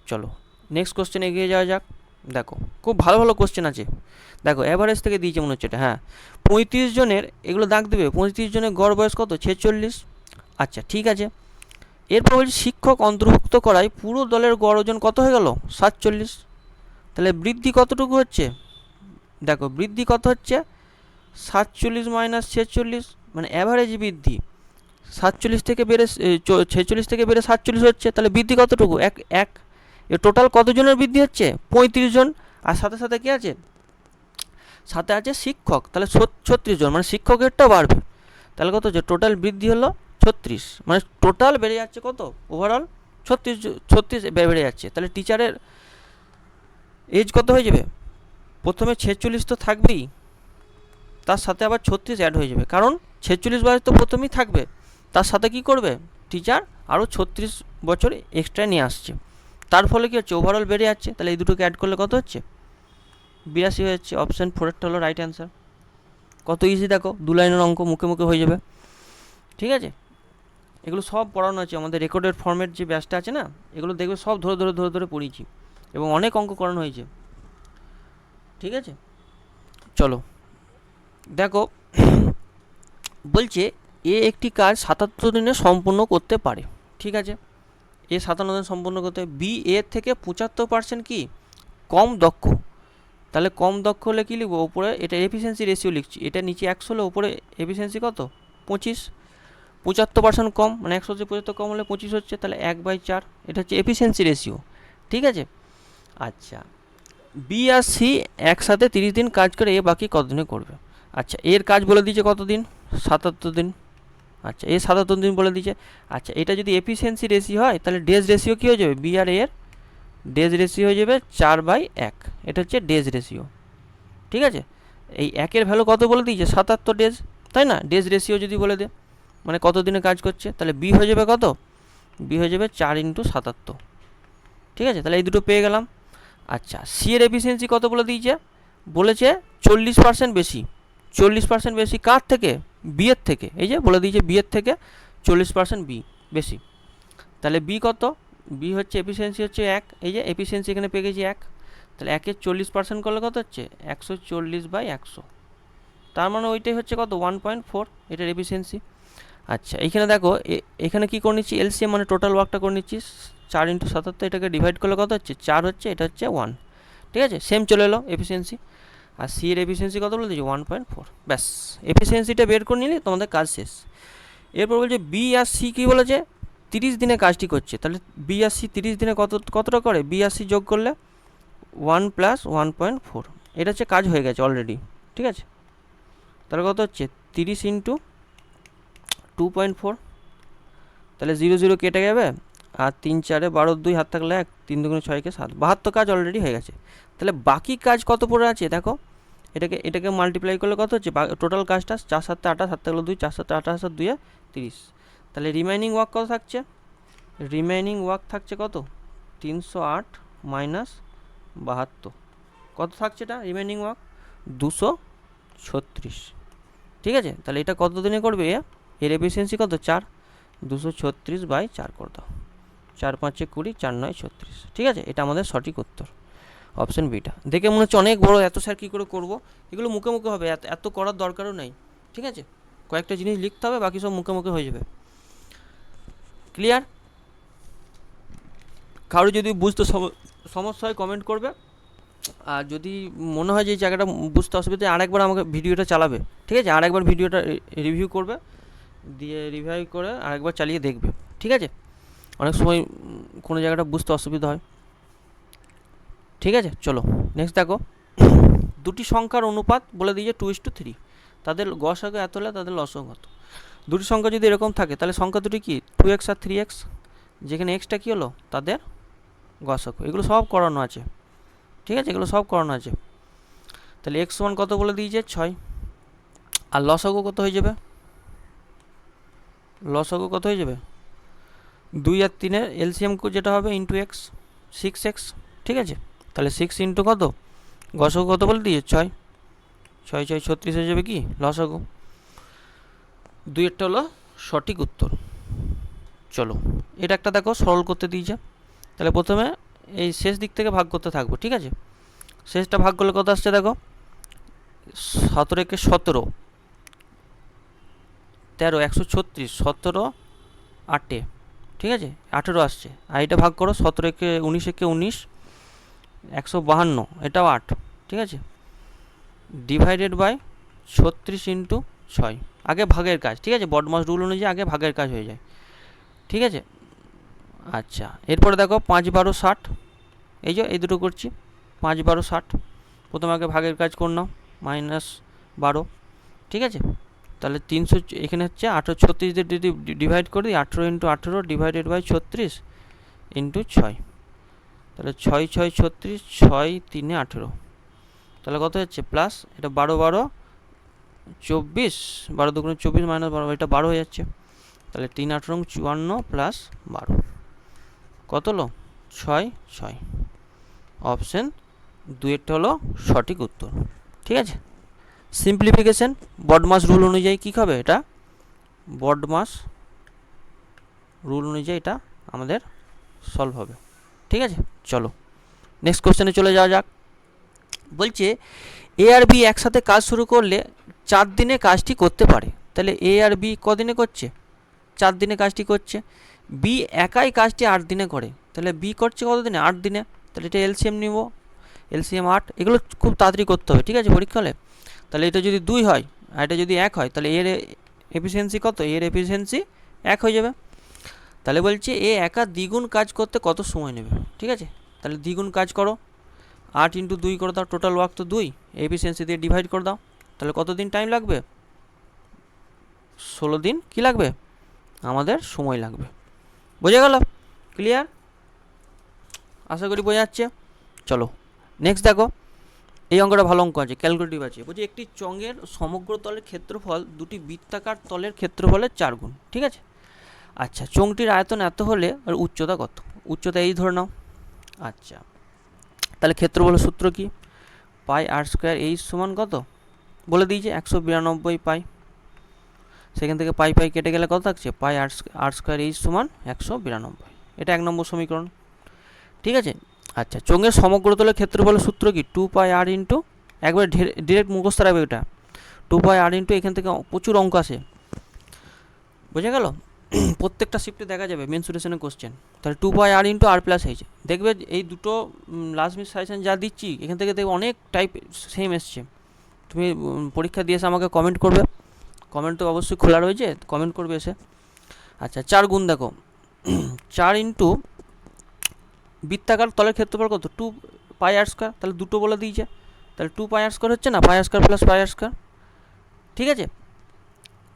চলো নেক্সট কোশ্চেন এগিয়ে যাওয়া যাক। দেখো খুব ভালো ভালো কোশ্চেন আছে। দেখো অ্যাভারেজ থেকে দিয়েছে মনে হচ্ছে এটা, হ্যাঁ 35 জনের, এগুলো দাগ দেবে, 35 জনের গড় বয়স কত? 46। আচ্ছা ঠিক আছে। এরপর বলছি শিক্ষক অন্তর্ভুক্ত করায় পুরো দলের গড় ওজন কত হয়ে গেল? 47। তাহলে বৃদ্ধি কতটুকু হচ্ছে? দেখো বৃদ্ধি কত হচ্ছে? 47 মাইনাস 46, মানে অ্যাভারেজ বৃদ্ধি 47 থেকে বেড়ে 46 থেকে বেড়ে 47 হচ্ছে। তাহলে বৃদ্ধি কতটুকু? এক। এ টোটাল কতজনের বৃদ্ধি হচ্ছে? 35 জন। আর সাথে সাথে কি আছে? সাথে আছে শিক্ষক, তাহলে 36 জন, মানে শিক্ষকেরটাও বাড়বে। তাহলে কত হচ্ছে? টোটাল বৃদ্ধি হলো 36, মানে টোটাল বেড়ে যাচ্ছে কত? ওভারঅল 36 বেড়ে যাচ্ছে। তাহলে টিচারের এজ কত হয়ে যাবে? প্রথমে 46 তো থাকবেই, তার সাথে আবার 36 অ্যাড হয়ে যাবে, কারণ 46 বয়স তো প্রথমেই থাকবে, তার সাথে কি করবে টিচার? আরও 36 বছর এক্সট্রা নিয়ে আসছে। তার ফলে কী হচ্ছে? ওভারঅল বেড়ে যাচ্ছে। তাহলে এই দুটোকে অ্যাড করলে কত হচ্ছে? 82 হয়ে যাচ্ছে। অপশান 4-এরটা হলো রাইট অ্যান্সার। কত ইজি দেখো, 2 লাইনের অঙ্ক মুখে মুখে হয়ে যাবে, ঠিক আছে। এগুলো সব পড়ানো আছে আমাদের রেকর্ডেড ফর্মেট যে ব্যাচটা আছে না, এগুলো দেখবে সব ধরে ধরে ধরে ধরে পড়িয়েছি, এবং অনেক অঙ্ক করানো হয়েছে, ঠিক আছে। চলো দেখো বলছে এ একটি কাজ 77 দিনে সম্পূর্ণ করতে পারে, ঠিক আছে। এ 57 দিন সম্পূর্ণ করতে, বি এর থেকে 75% কি কম দক্ষ। তাহলে কম দক্ষ হলে কী লিখবো? ওপরে এটা এফিসিয়েন্সি রেশিও লিখছি, এটা নিচে 100 হলে ওপরে এফিসিয়েন্সি কত? 25। 75% কম, মানে 100 থেকে 75 কম হলে 25 হচ্ছে, তাহলে 1/4। এটা হচ্ছে এফিসিয়েন্সি রেশিও, ঠিক আছে। আচ্ছা, বি আর সি একসাথে 30 দিন কাজ করে, এ বাকি কত দিনে করবে? আচ্ছা, এর কাজ বলে দিয়েছে কত দিন? 77 দিন। আচ্ছা, এ 77 দিন বলে দিয়েছে। আচ্ছা, এটা যদি এফিসিয়েন্সি রেশিও হয়, তাহলে ডেজ রেশিও কী হয়ে যাবে? বি আর এর ডেজ রেশিও হয়ে যাবে 4/1। এটা হচ্ছে ডেজ রেশিও, ঠিক আছে। এই একের ভ্যালু কত বলে দিয়েছে? 77 ডেজ, তাই না? ডেজ রেশিও যদি বলে দে, মানে কত দিনে কাজ করছে, তাহলে বি হয়ে যাবে কত? বি হয়ে যাবে 4 × 77, ঠিক আছে। তাহলে এই দুটো পেয়ে গেলাম। আচ্ছা, সি এর এফিসিয়েন্সি কত বলে দিয়েছে? বলেছে 40% বেশি। 40% বেশি কার থেকে? বি এর থেকে। এই যে বলে দিয়েছে বি এর থেকে 40% বি বেশি। তাহলে বি কত? বি হচ্ছে এফিসিয়েন্সি হচ্ছে 1, এই যে এফিসিয়েন্সি এখানে পেয়ে গেছি 1। তাহলে 1-এর 40% করলে কত হচ্ছে? 140/100। তার মানে ওইটাই হচ্ছে কত? 1.4 এটার এফিসিয়েন্সি। আচ্ছা, এইখানে দেখো এখানে কী করে নিচ্ছি? এলসিএম, মানে টোটাল ওয়ার্কটা করে নিচ্ছি। 4 × 77, এটাকে ডিভাইড করলে কত হচ্ছে? 4 হচ্ছে, এটা হচ্ছে 1, ঠিক আছে। সেম চলে এলো এফিসিয়েন্সি। আর সি এর এফিসিয়েন্সি কত বলে দিয়েছি? 1.4। ব্যাস, এফিসিয়েন্সিটা বের করে নিলে তোমাদের কাজ শেষ। এরপর বলছে বি আর সি কী বলেছে? 30 দিনে কাজটি করছে। তাহলে বি আর সি 30 দিনে কতটা করে? বি আর সি যোগ করলে 1 + 1.4, এটা হচ্ছে কাজ হয়ে গেছে অলরেডি, ঠিক আছে। তাহলে কত হচ্ছে? 30 × 2.4। তাহলে 0 0 কেটে যাবে, আর 3 4 12 2 হাত থাকলে 1, 3 2 6 7, 72 কাজ অলরেডি হয়ে গেছে। তাহলে বাকি কাজ কত পড়ে আছে দেখো, এটাকে মাল্টিপ্লাই করলে কত হচ্ছে? টোটাল কাজটা 4 7 28, 7 থাকলে 2, 4 7 28 আর 2 30। তাহলে রিমাইনিং ওয়ার্ক কত থাকছে? রিমাইনিং ওয়ার্ক থাকছে কত? 308 - 72। কত থাকছে এটা রিমাইনিং ওয়ার্ক? 236, ঠিক আছে। তাহলে এটা কত দিনে করবে? এর এফিসিয়েন্সি কত? 4। 236/4 করে দাও। 4 5 20, 4 9 36, ঠিক আছে। এটা আমাদের সঠিক উত্তর, অপশন বিটা। দেখে মনে হচ্ছে অনেক বড়, এত স্যার কী করে করবো? এগুলো মুখে মুখে হবে, এত করার দরকারও নেই, ঠিক আছে। কয়েকটা জিনিস লিখতে হবে, বাকি সব মুখে মুখে হয়ে যাবে। ক্লিয়ার? কারো যদি বুঝতে সমস্যা হয় কমেন্ট করবে। আর যদি মনে হয় যে এই জায়গাটা বুঝতে অসুবিধা, আরেকবার আমাকে ভিডিওটা চালাবে, ঠিক আছে? আরেকবার ভিডিওটা রিভিউ করবে, দিয়ে রিভাইভ করে আরেকবার চালিয়ে দেখবে, ঠিক আছে? অনেক সময় কোনো জায়গাটা বুঝতে অসুবিধা হয়, ঠিক আছে? চলো নেক্সট দেখো, দুটি সংখ্যার অনুপাত বলে দিয়েছে 2:3, তাদের গসাগু এত হলে তাদের লসাগু কত। দুটি সংখ্যা যদি এরকম থাকে তাহলে সংখ্যা দুটি কি 2x আর 3x, যেখানে এক্সটা কী হলো তাদের গসাগু। এগুলো সব করানো আছে, ঠিক আছে? এগুলো সব করানো আছে। তাহলে x সমান কত বলে দিয়েছে 6, আর লসাগু কত হয়ে যাবে, লসাগু কত হয়ে যাবে 2 আর 3-এর এলসিএম যেটা হবে ইন্টু এক্স, 6x, ঠিক আছে? তাহলে 6 ইন্টু কত, গসাগু কত বলে দিয়েছে 6, 6 6 36 হয়ে যাবে কি লসাগু। 2-এরটা হলো সঠিক উত্তর। চলো এটা একটা দেখো সরল করতে দিয়েছে। তাহলে প্রথমে এই শেষ দিক থেকে ভাগ করতে থাকবো, ঠিক আছে? শেষটা ভাগ করলে কত আসছে দেখো, 17 কে 17, 13 136, 17 8, ঠিক আছে? 18 আসছে। আর এটা ভাগ করো 17 কে 19 কে 19, 152, এটাও 8, ঠিক আছে? ডিভাইডেড বাই 36 ইন্টু 6, আগে ভাগের কাজ, ঠিক আছে? বডমাস রুল অনুযায়ী আগে ভাগের কাজ হয়ে যায়, ঠিক আছে? আচ্ছা এরপরে দেখো 5 12 60, এই যে এই দুটো করছি 5 12 60, প্রথমে আগে ভাগের কাজ কর নাও, -12, ঠিক আছে? তাহলে 300, এখানে হচ্ছে 18 36 দিয়ে যদি ডিভাইড করে দিই, 18 ইন্টু 18 ডিভাইডেড বাই 36 ইন্টু 6, তাহলে 6 6 36, 6 3 18, তাহলে কত হচ্ছে প্লাস, এটা 12 12 24, 12 দুগুণে 24 -12, এটা 12 হয়ে যাচ্ছে। তাহলে 3 18 54 প্লাস 12 কত হলো 6 6, অপশন 2-এরটা হলো সঠিক উত্তর, ঠিক আছে? সিম্পলিফিকেশন বডমাস রুল অনুযায়ী কী হবে, এটা বডমাস রুল অনুযায়ী এটা আমাদের সলভ হবে, ঠিক আছে? চলো নেক্সট কোশ্চেনে চলে যাওয়া যাক। বলছে এ আর বি একসাথে কাজ শুরু করলে 4 দিনে কাজটি করতে পারে। তাহলে এ আর বি কদিনে করছে, 4 দিনে কাজটি করছে। বি একাই কাজটি 8 দিনে করে, তাহলে বি করছে কত দিনে, 8 দিনে। তাহলে এটা এলসিএম নিব, এলসিএম 8, এগুলো খুব তাড়াতাড়ি করতে হবে, ঠিক আছে? পরীক্ষা হলে তাহলে এটা যদি 2 হয় আর এটা যদি 1 হয়, তাহলে এর এফিসিয়েন্সি কত, এর এফিসিয়েন্সি 1 হয়ে যাবে। তাহলে বলছে এ একা দ্বিগুণ কাজ করতে কত সময় নেবে, ঠিক আছে? তাহলে দ্বিগুণ কাজ করো, 8 ইন্টু 2 করে দাও, টোটাল ওয়ার্ক তো 2, এফিসিয়েন্সি দিয়ে ডিভাইড করে দাও, তাহলে কত দিন টাইম লাগবে, 16 দিন কি লাগবে আমাদের সময় লাগবে। বোঝা গেল? ক্লিয়ার? আশা করি বোঝা যাচ্ছে। চলো নেক্সট দেখো, এই অঙ্কটা ভালো অঙ্ক আছে, ক্যালকুলেটিভ আছে। বলছি একটি চঙের সমগ্র তলের ক্ষেত্রফল দুটি বৃত্তাকার তলের ক্ষেত্রফলের 4 গুণ, ঠিক আছে? আচ্ছা চোঙটির আয়তন এত হলে আর উচ্চতা কত, উচ্চতা এই ধরে নাও। আচ্ছা তাহলে ক্ষেত্রফলের সূত্র কি, পাই আর স্কোয়ার এইচ সমান কত বলে দিয়েছে 192 পাই, সেখান থেকে পাই পাই কেটে গেলে কত থাকছে, পাই আর স্কোয়ার এইচ সমান 192, এটা 1 নম্বর সমীকরণ, ঠিক আছে? আচ্ছা চোঙের সমগ্র তলের ক্ষেত্রফলের সূত্র কি, 2 পাই আর ইন্টু, একবার ডিরেক্ট মুখস্থ রাখবে এটা, 2 পাই আর ইন্টু, এখান থেকে প্রচুর অঙ্ক আসে, বোঝা গেল? প্রত্যেকটা শিফটে দেখা যাবে মেনসুরেশনের কোশ্চেন। তাহলে 2 পাই আর ইন্টু আর প্লাস এইচ, দেখবে এই দুটো লাস্ট মিনিট সাজেশন যা দিচ্ছি এখান থেকে দেখবে অনেক টাইপ সেম এসছে। তুমি পরীক্ষা দিয়ে এসে আমাকে কমেন্ট করবে, কমেন্ট তো অবশ্যই খোলা রয়েছে, কমেন্ট করবে এসে। আচ্ছা 4 গুণ দেখো, 4 ইন্টু বৃত্তাকার তলের ক্ষেত্রফল কত, 2 পাই আর স্কোয়ার, তাহলে দুটো বলে দিয়েছে, তাহলে 2 পাই আর স্কোয়ার হচ্ছে না, পাই আর স্কোয়ার প্লাস পাই আর স্কোয়ার, ঠিক আছে?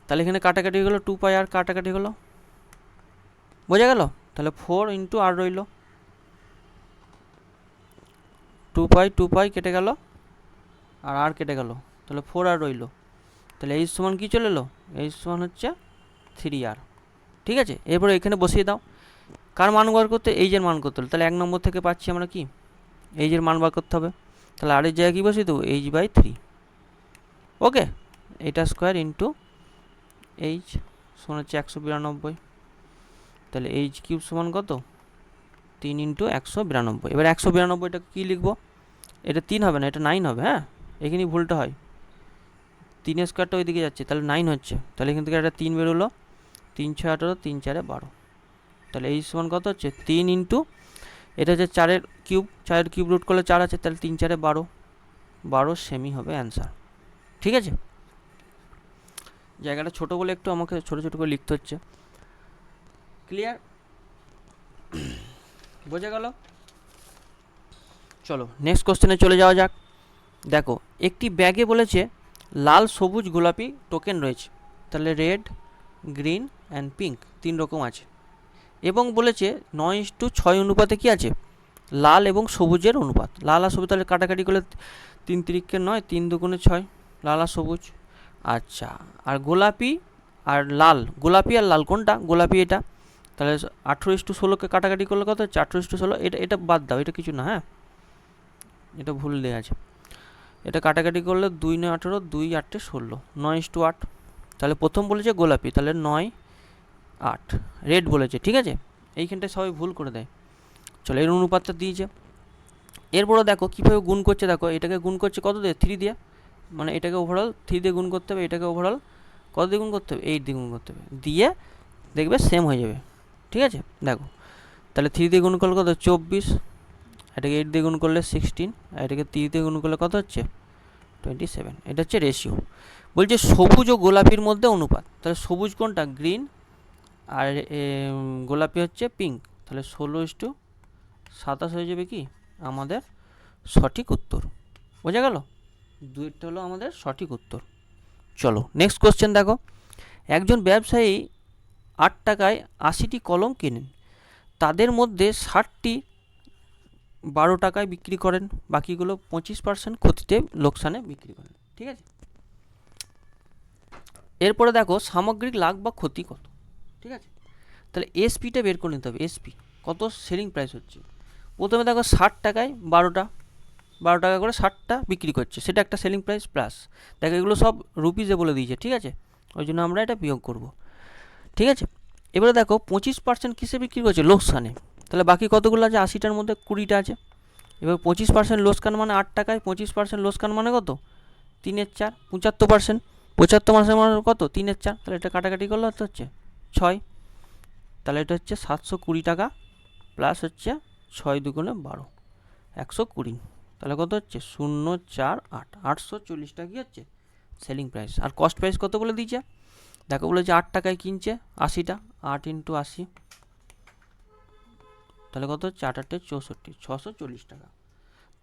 তাহলে এখানে কাটাকাটি হলো, 2 পাই আর কাটাকাটি হলো, বোঝা গেল? তাহলে 4 ইন্টু আর রইল, 2 পাই কেটে গেল আর কেটে গেল, তাহলে 4 আর রইল। তাহলে এইচ সমান কী চলে এলো, এইচ সমান হচ্ছে 3r, ঠিক আছে? এরপরে এখানে বসিয়ে দাও, কার মান বার করতে, এইচের মান করতে হলো, তাহলে 1 নম্বর থেকে পাচ্ছি আমরা কি, এইচের মান বার করতে হবে, তাহলে আর এর জায়গায় কী বসিয়ে দেবো, এইচ বাই 3, ওকে? এটা স্কোয়ার ইন্টু এইচ সমান হচ্ছে 192, তাহলে এইচ কিউব সমান কত, 3 ইন্টু 192। এবার 192টাকে কী লিখবো, এটা 3 হবে না, এটা 9 হবে, হ্যাঁ এখানেই ভুলটা হয়, 3 স্কোয়ারটা ওইদিকে যাচ্ছে, তাহলে 9 হচ্ছে, তাহলে এখান থেকে একটা 3 বেরোলো, 3 6 18, 3 4 12, তাহলে এইচ সমান কত হচ্ছে 3 ইন্টু এটা হচ্ছে 4-এর কিউব, 4-এর কিউব রুট করলে 4 আছে, তাহলে 3 4-এ 12, 12 সেমি হবে অ্যান্সার। ঠিক আছে, জায়গাটা ছোট বলে একটু আমাকে ছোট ছোট করে লিখতে হচ্ছে। ক্লিয়ার, বোঝা গেল? চলো নেক্সট কোশ্চেনে চলে যাওয়া যাক। দেখো একটি ব্যাগে বলেছে লাল, সবুজ, গোলাপি টোকেন রয়েছে, তাহলে রেড, গ্রিন অ্যান্ড পিঙ্ক 3 রকম আছে, এবং বলেছে 9:6 অনুপাতে কি আছে, লাল এবং সবুজের অনুপাত। লাল আর সবুজ তাহলে কাটাকাটি করলে 3 3 9, 3 2 6, লাল আর সবুজ। আচ্ছা, আর গোলাপি আর লাল, গোলাপি আর লাল কোনটা, গোলাপি এটা, তাহলে 18:16কে কাটাকাটি করলে কত হচ্ছে, 18:16। এটা এটা বাদ দাও, এটা কিছু না, হ্যাঁ এটা ভুল দেওয়া আছে। এটা কাটাকাটি করলে 2 9 18, 2 8 16, 9:8। তাহলে প্রথম বলেছে গোলাপি, তাহলে 9 8। রেড বলেছে, ঠিক আছে, এইখানটায় সবাই ভুল করে দেয়। চলো এর অনুপাতটা দিয়েছে। এরপরে দেখো কীভাবে গুণ করছে, দেখো এটাকে গুণ করছে কত দিয়ে, 3 দিয়ে, মানে এটাকে ওভারঅল 3 দিয়ে গুণ করতে হবে, এটাকে ওভারঅল কত দিয়ে গুণ করতে হবে, 8 দিয়ে গুণ করতে হবে, দিয়ে দেখবে সেম হয়ে যাবে। ঠিক আছে, দেখো তাহলে 3 দিয়ে গুণ করলে কত, 24, এটাকে 8 দিয়ে গুণ করলে 16, আর এটাকে 3 দিয়ে গুণ করলে কত হচ্ছে, 27। এটা হচ্ছে রেশিও। বলছে সবুজ ও গোলাপির মধ্যে অনুপাত, তাহলে সবুজ কোনটা, গ্রিন, আর গোলাপি হচ্ছে পিঙ্ক, তাহলে 16:27 হয়ে যাবে কি আমাদের সঠিক উত্তর। বোঝা গেল, 2-এরটা হলো আমাদের সঠিক উত্তর। চলো নেক্সট কোশ্চেন দেখো, একজন ব্যবসায়ী 8 টাকায় 80টি কলম কেনেন, তাদের মধ্যে 60টি 12 টাকায় বিক্রি করেন, বাকিগুলো 25% ক্ষতিতে, লোকসানে বিক্রি করেন। ঠিক আছে, এরপরে দেখো সামগ্রিক লাভ বা ক্ষতি কত। ঠিক আছে, তাহলে এসপিটা বের করে নিতে হবে, এসপি কত সেলিং প্রাইস হচ্ছে। প্রথমে দেখো 60 টাকায় 12 টাকা করে 60টা বিক্রি করছে, সেটা একটা সেলিং প্রাইস প্লাস। দেখো এগুলো সব রুপিজে বলে দিয়েছে, ঠিক আছে, ওই জন্য আমরা এটা বিয়োগ করব। ঠিক আছে, এবারে দেখো 25% কিসে বিক্রি করছে, লোকসানে, তাহলে বাকি কতগুলো আছে, 80টার মধ্যে 20টা আছে। এবার 25% লোকসান মানে 8 টাকায় 25% লোকসান মানে কত, 3/4, 75%, 75% মানে কত, 3/4, তাহলে এটা কাটাকাটি করলে হচ্ছে 6, তাহলে এটা হচ্ছে 720 টাকা, প্লাস হচ্ছে 6 2 12, 120, তাহলে কত হচ্ছে 048, 840 টাকা কি হচ্ছে সেলিং প্রাইস। আর কস্ট প্রাইস কত বলে দিয়েছে, দেখো বলেছে 8 টাকায় কিনছে 80টা, 8 × 80, তাহলে কত হচ্ছে 8 8 64, 640 টাকা।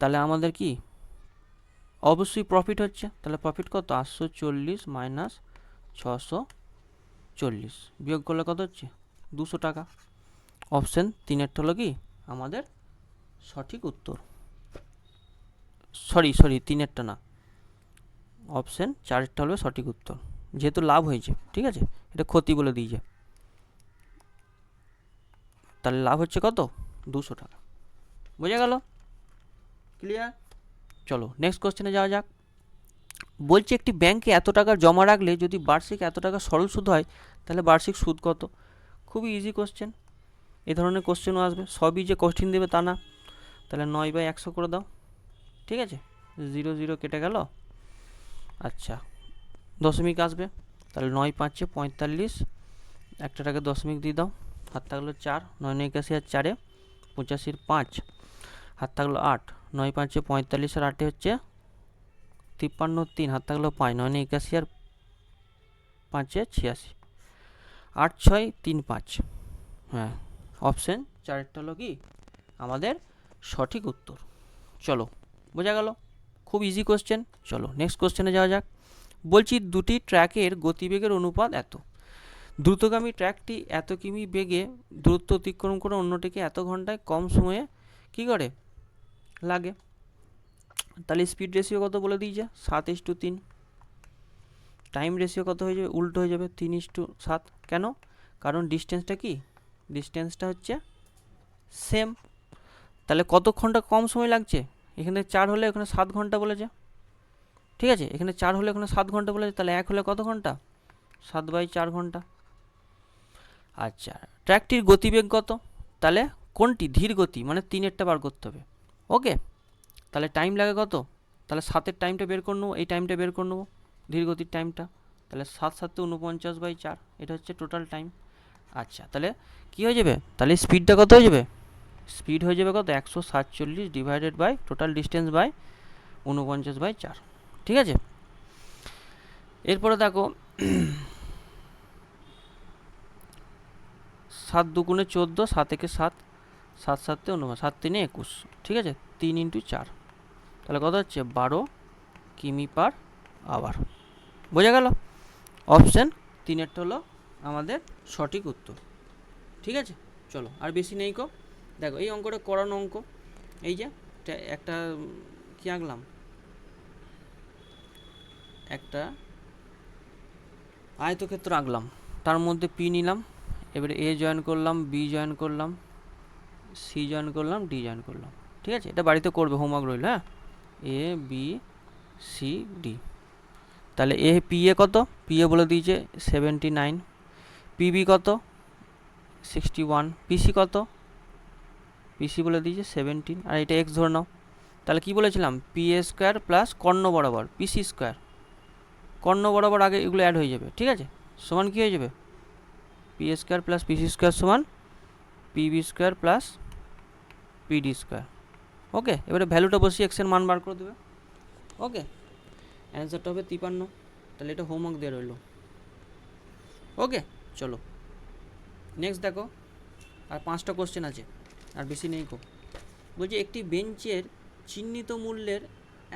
তাহলে আমাদের কি অবশ্যই প্রফিট হচ্ছে, তাহলে প্রফিট কত, 840 মাইনাস 640, বিয়োগ করলে কত হচ্ছে 200 টাকা। অপশান 3-এরটা হলো কি আমাদের সঠিক উত্তর। সরি 3-এরটা না, অপশান 4-এরটা হলো সঠিক উত্তর, যেহেতু লাভ হয়েছে। ঠিক আছে, এটা ক্ষতি বলে দিয়েছে, তাহলে লাভ হচ্ছে কত, 200 টাকা। বোঝা গেল, ক্লিয়ার? চলো নেক্সট কোশ্চেনে যাওয়া যাক। বলছে একটি ব্যাংকে এত টাকা জমা রাখলে যদি বার্ষিক এত টাকা সরল সুদ হয়, তাহলে বার্ষিক সুদ কত। খুবই ইজি কোশ্চেন, এই ধরনের কোশ্চেনও আসবে, সবই যে কোশ্চেন দেবে তা না। তাহলে 9/100 করে দাও, ঠিক আছে, 0 0 কেটে গেল। আচ্ছা, দশমিক আসবে, তাহলে 9 5 45, একটা টাকা দশমিক দিয়ে দাও, হাত থাকলো 4, 9 9 81 আর 4-এ 85 5, হাত থাকলো 8, 9 5 45 আর 8-এ হচ্ছে 53 3, হাত থাকলো 5, 9 9 81 আর 5-এ 86, 8 6 3 5। হ্যাঁ, অপশান 4-এরটা হলো কি আমাদের সঠিক উত্তর। চলো বোঝা গেল, খুব ইজি কোশ্চেন। চলো নেক্সট কোশ্চেনে যাওয়া যাক। বলছি দুটি ট্র্যাকের গতিবেগের অনুপাত এত, দ্রুতগামী ট্র্যাকটি এত কিমি বেগে দূরত্ব অতিক্রম করে অন্যটিকে এত ঘন্টায় কম সময়ে কি করে লাগে। তাহলে স্পিড রেশিও কত বলে দিয়েছে, 7:3। টাইম রেশিও কত হয়ে যাবে, উল্টো হয়ে যাবে, 3:7। কেন, কারণ ডিস্টেন্সটা কি, ডিস্টেন্সটা হচ্ছে সেম। তাহলে কত ঘন্টা কম সময় লাগছে, এখানে 4 হলে এখানে 7 ঘন্টা বলেছে। ঠিক আছে, এখানে 4 হলে এখানে 7 ঘন্টা বলেছে, তাহলে 1 হলে কত ঘন্টা, 7/4 ঘন্টা। আচ্ছা, ট্র্যাকটির গতিবেগ কত, তাহলে কোনটি ধীর গতি, মানে 3-এরটা বার করতে হবে। ওকে, তাহলে টাইম লাগে কত, তাহলে 7-এর টাইমটা বের করে নেবো, এই টাইমটা বের করে নেবো ধীর গতির টাইমটা, তাহলে 7 7 49/4, এটা হচ্ছে টোটাল টাইম। আচ্ছা, তাহলে কী হয়ে যাবে, তাহলে স্পিডটা কত হয়ে যাবে, স্পিড হয়ে যাবে কত 147 divided by total distance by 49/4। ঠিক আছে, এরপরে দেখো 7 দুগুণে 14, 7 একে 7, 7 7 19, 7 3 21। ঠিক আছে, 3 × 4, তাহলে কত হচ্ছে 12 কিমি পার আওয়ার। বোঝা গেল? অপশান 3-এরটা হলো আমাদের সঠিক উত্তর। ঠিক আছে, চলো আর বেশি নেই কো। দেখো এই অঙ্কটা করানো অঙ্ক, এই যে একটা কি আঁকলাম, একটা আয়তক্ষেত্র আঁকলাম, তার মধ্যে পি নিলাম, এবারে এ জয়েন করলাম, বি জয়েন করলাম, সি জয়েন করলাম, ডি জয়েন করলাম। ঠিক আছে, এটা বাড়িতে করবে, হোমওয়ার্ক রইল। হ্যাঁ, এ বি সি ডি। তাহলে এ পি এ কত, পি এ বলে দিয়েছে 79, পিবি কত 61, পিসি কত, পিসি বলে দিয়েছে 17, আর এটা এক্স ধরে নাও। তাহলে কি বলেছিলাম, পি এ স্কোয়ার প্লাস কর্ণ বরাবর পিসি স্কোয়ার, কর্ণ বরাবর আগে এগুলো অ্যাড হয়ে যাবে। ঠিক আছে, সমান কী হয়ে যাবে, P A square plus PC square সমান PB square plus PD square. Okay, এবারে ভ্যালুটা বসিয়ে এক্সের মান বার করে দেবে। ওকে, অ্যান্সারটা হবে 53। তাহলে এটা হোমওয়ার্ক দিয়ে রইল। ওকে, চলো নেক্সট দেখো, আর 5টা কোশ্চেন আছে, আর বেশি নেই কো। বলছি একটি বেঞ্চের চিহ্নিত মূল্যের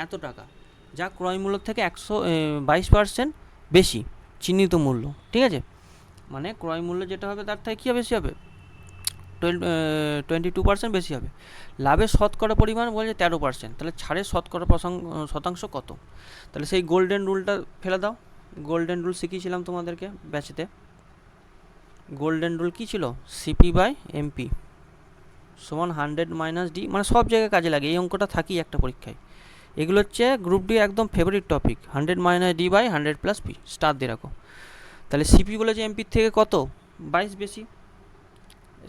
এত টাকা, যা ক্রয় মূল্য থেকে 122% বেশি চিহ্নিত মূল্য। ঠিক আছে, মানে ক্রয় মূল্য যেটা হবে তার থেকে কী বেশি হবে, 22% বেশি হবে। লাভের শতকরা পরিমাণ বলছে 13%, তাহলে ছাড়ের শতকরা শতাংশ কত? তাহলে সেই গোল্ডেন রুলটা ফেলে দাও। গোল্ডেন রুল শিখিয়েছিলাম তোমাদেরকে ব্যাচেতে। গোল্ডেন রুল কী ছিল, সিপি বাই এমপি সমান 100 - ডি, মানে সব জায়গায় কাজে লাগে, এই অঙ্কটা থাকেই একটা পরীক্ষায়। এগুলো হচ্ছে গ্রুপ ডি একদম favourite topic. 100 - D by 100 + P, star দিয়ে রাখো। তাহলে সিপি বলেছে এমপির থেকে কত 22 বেশি,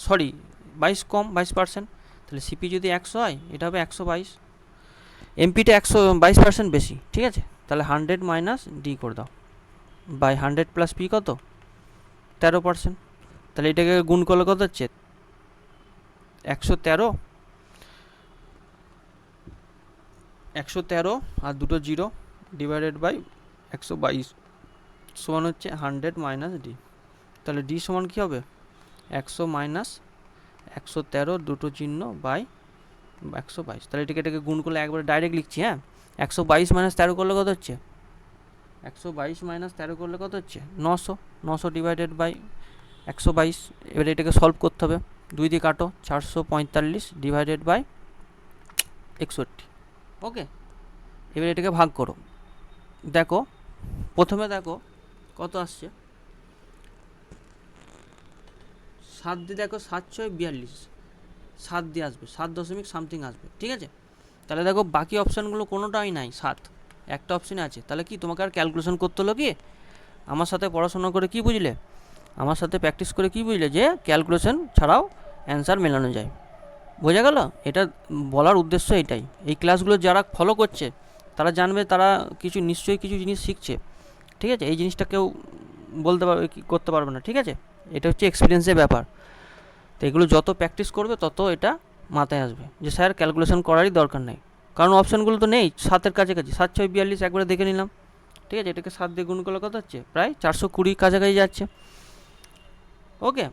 সরি 22 কম, 22%। তাহলে সিপি যদি 100 হয়, এটা হবে 122, এমপিটা 122% বেশি। ঠিক আছে, তাহলে 100 - ডি করে দাও বাই 100 + পি কত 13%। তাহলে এটাকে গুণ করলে কত হচ্ছে 113, 113 আর দুটো জিরো ডিভাইডেড বাই 122 সমান হচ্ছে 100 - ডি। তাহলে ডি সমান কী হবে 100 - 113 দুটো চিহ্ন বাই 122। তাহলে এটাকে গুণ করলে একবারে ডাইরেক্ট লিখছি। হ্যাঁ, 122 - 13 করলে কত হচ্ছে, 122 - 13 করলে কত হচ্ছে 900, 900 ডিভাইডেড বাই 122। এবারে এটাকে সলভ করতে হবে, 2 দিয়ে কাটো, 445 ডিভাইডেড বাই 61। ওকে, এবার এটাকে ভাগ করো। দেখো প্রথমে দেখো কত আসছে, 7 দিয়ে দেখো 7 × 6 = 42, 7 দিয়ে আসবে 7 দশমিক সামথিং আসবে। ঠিক আছে, তাহলে দেখো বাকি অপশানগুলো কোনোটাই নাই, 7 একটা অপশানে আছে। তাহলে কি তোমাকে আর ক্যালকুলেশন করতে হলো কি, আমার সাথে পড়াশোনা করে কি বুঝলে, আমার সাথে প্র্যাকটিস করে কি বুঝলে, যে ক্যালকুলেশন ছাড়াও অ্যান্সার মেলানো যায়। বোঝা গেল? এটা বলার উদ্দেশ্য এটাই। এই ক্লাসগুলো যারা ফলো করছে তারা জানবে তারা কিছু নিশ্চয়ই কিছু জিনিস শিখছে। ঠিক আছে, এই জিনিসটা কেউ বলতে পারবে করতে পারবে না। ঠিক আছে, এটা হচ্ছে এক্সপিরিয়েন্সের ব্যাপার। তো এগুলো যত প্র্যাকটিস করবে তত এটা মাথায় আসবে যে স্যার ক্যালকুলেশন করারই দরকার নেই, কারণ অপশানগুলো তো নেই 7-এর কাছাকাছি। 7 × 6 = 42 একবারে দেখে নিলাম। ঠিক আছে, এটাকে 7 দিয়ে গুণ করলে কত হচ্ছে, প্রায় 420 কাছাকাছি যাচ্ছে। ওকে,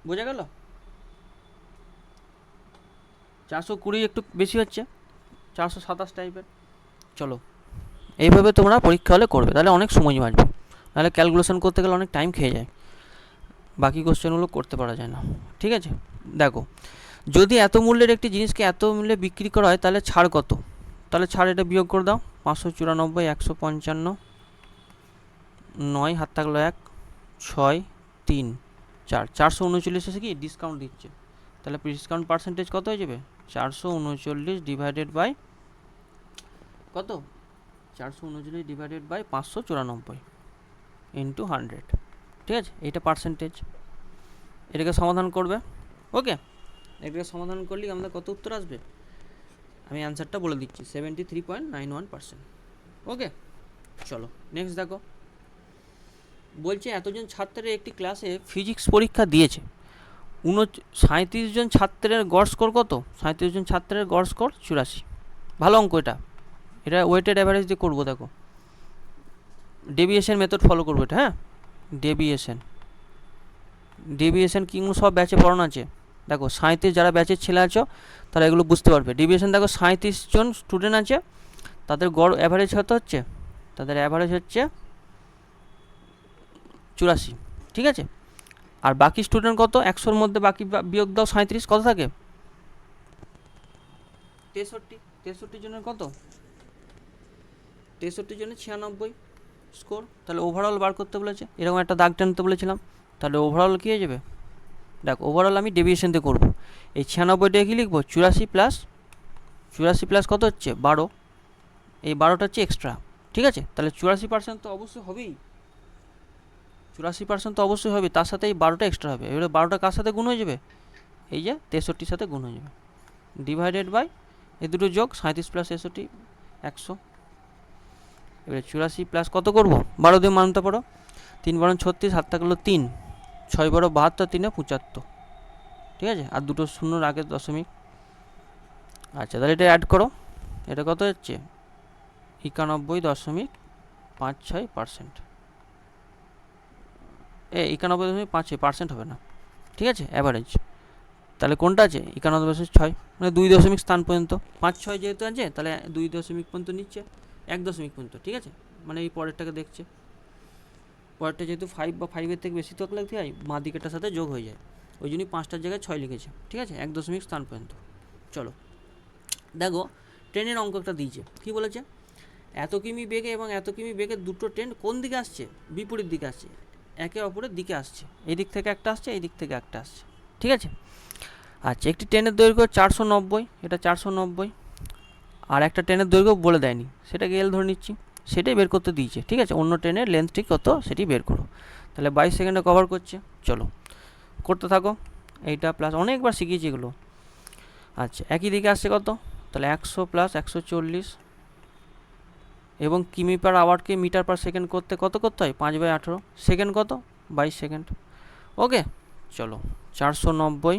বোঝা গেল? 420 একটু বেশি হচ্ছে, 427 টাইপের। চলো এইভাবে তোমরা পরীক্ষা হলে করবে, তাহলে অনেক সময় বাঁচবে। নাহলে ক্যালকুলেশন করতে গেলে অনেক টাইম খেয়ে যায়, বাকি কোশ্চেনগুলো করতে পারা যায় না। ঠিক আছে, দেখো যদি এত মূল্যের একটি জিনিসকে এত মূল্যে বিক্রি করা হয় তাহলে ছাড় কত? তাহলে ছাড় এটা বিয়োগ করে দাও, 594, 155, 9 হাত থাকলো 1, 6, 3, 4, 439 এসে কি ডিসকাউন্ট দিচ্ছে, তাহলে ডিসকাউন্ট পার্সেন্টেজ কত হয়ে যাবে 439 ডিভাইডেড বাই কত, 439 ডিভাইডেড বাই 594 ইন্টু 100। ঠিক আছে, এইটা পার্সেন্টেজ। এটাকে সমাধান করবে। ওকে, এটাকে সমাধান করলেই আমাদের কত উত্তর আসবে, আমি অ্যান্সারটা বলে দিচ্ছি, 73.91%। ওকে, চলো নেক্সট দেখো। বলছে এতজন ছাত্রের একটি ক্লাসে ফিজিক্স পরীক্ষা দিয়েছে, 37 জন ছাত্রের গড় স্কোর কত? 37 জন ছাত্রের গড় স্কোর 84। ভালো অঙ্ক এটা, এটা ওয়েটেড অ্যাভারেজ দিয়ে করবো। দেখো ডেভিয়েশন মেথড ফলো করবো এটা, হ্যাঁ ডেভিয়েশন কিন্তু সব ব্যাচে পড়ানো আছে। দেখো 37 যারা ব্যাচের ছেলে আছো তারা এগুলো বুঝতে পারবে। ডেভিয়েশন দেখো 37 জন স্টুডেন্ট আছে, তাদের গড় অ্যাভারেজ কত হচ্ছে? তাদের অ্যাভারেজ হচ্ছে 84, ঠিক আছে। আর বাকি স্টুডেন্ট কত? 100-র মধ্যে বাকি বিয়োগ দাও 37, কত থাকে? 63 জনের কত? 63 জনের 96 স্কোর। তাহলে ওভারঅল বার করতে বলেছে, এরকম একটা দাগ টানতে বলেছিলাম। তাহলে ওভারঅল কী হয়ে যাবে? দেখো ওভারঅল আমি ডেভিয়েশন দিয়ে করবো। এই 96টাকে কী লিখবো? 84 প্লাস কত হচ্ছে? 12। এই 12টা হচ্ছে এক্সট্রা, ঠিক আছে। তাহলে 84% তো অবশ্যই হবেই, 84% তো অবশ্যই হবে, তার সাথে এই 12টা এক্সট্রা হবে। এবারে 12টা কার সাথে গুণ হয়ে যাবে? এই যে 63-র সাথে গুণ হয়ে যাবে, ডিভাইডেড বাই এই দুটো যোগ 37 প্লাস 63 100। এবারে 84 প্লাস কত করবো? 12 দিয়ে মানতে পারো, 3 12 36, 7 থাকলো 3, 6 12 72, 3 75, ঠিক আছে। আর দুটো শূন্যর আগে দশমিক। আচ্ছা তাহলে এটা অ্যাড করো, এটা কত হচ্ছে? 91.56%। 91.56% হবে না, ঠিক আছে, অ্যাভারেজ। তাহলে কোনটা আছে? 91.6, মানে 2 দশমিক স্থান পর্যন্ত। 5 6 যেহেতু আছে তাহলে 2 দশমিক পর্যন্ত নিচ্ছে, 1 দশমিক পর্যন্ত, ঠিক আছে। মানে এই পরেরটাকে দেখছে, পরেরটা যেহেতু 5 বা 5-এর থেকে বেশি তক লাগতে হয়, বাঁ দিকেটার সাথে যোগ হয়ে যায়, ওই জন্যই 5টার জায়গায় 6 লিখেছে, ঠিক আছে, 1 দশমিক স্থান পর্যন্ত। চলো দেখো ট্রেনের অঙ্কটা দিয়েছে, কী বলেছে? এত কিমি বেগে এবং এত কিমি বেগে দুটো ট্রেন কোন দিকে আসছে? বিপরীত দিকে আসছে, একে অপরের দিকে আসছে। এই দিক থেকে একটা আসছে, এই দিক থেকে একটা আসছে, ঠিক আছে। আচ্ছা একটি ট্রেনের দৈর্ঘ্য 490, এটা 490, আর একটা ট্রেনের দৈর্ঘ্য বলে দেয়নি, সেটাকে এল ধরে নিচ্ছি, সেটাই বের করতে দিয়েছে, ঠিক আছে। অন্য ট্রেনের লেন্থটি কত সেটি বের করো। তাহলে 22 সেকেন্ডে কভার করছে, চলো করতে থাকো। এইটা প্লাস অনেকবার শিখিয়েছি এগুলো। আচ্ছা একই দিকে আসছে কত? তাহলে 100 প্লাস 140, এবং কিমি পার আওয়ারকে মিটার পার সেকেন্ড করতে কত করতে হয়? 5/18, সেকেন্ড কত? 22 সেকেন্ড। ওকে চলো 490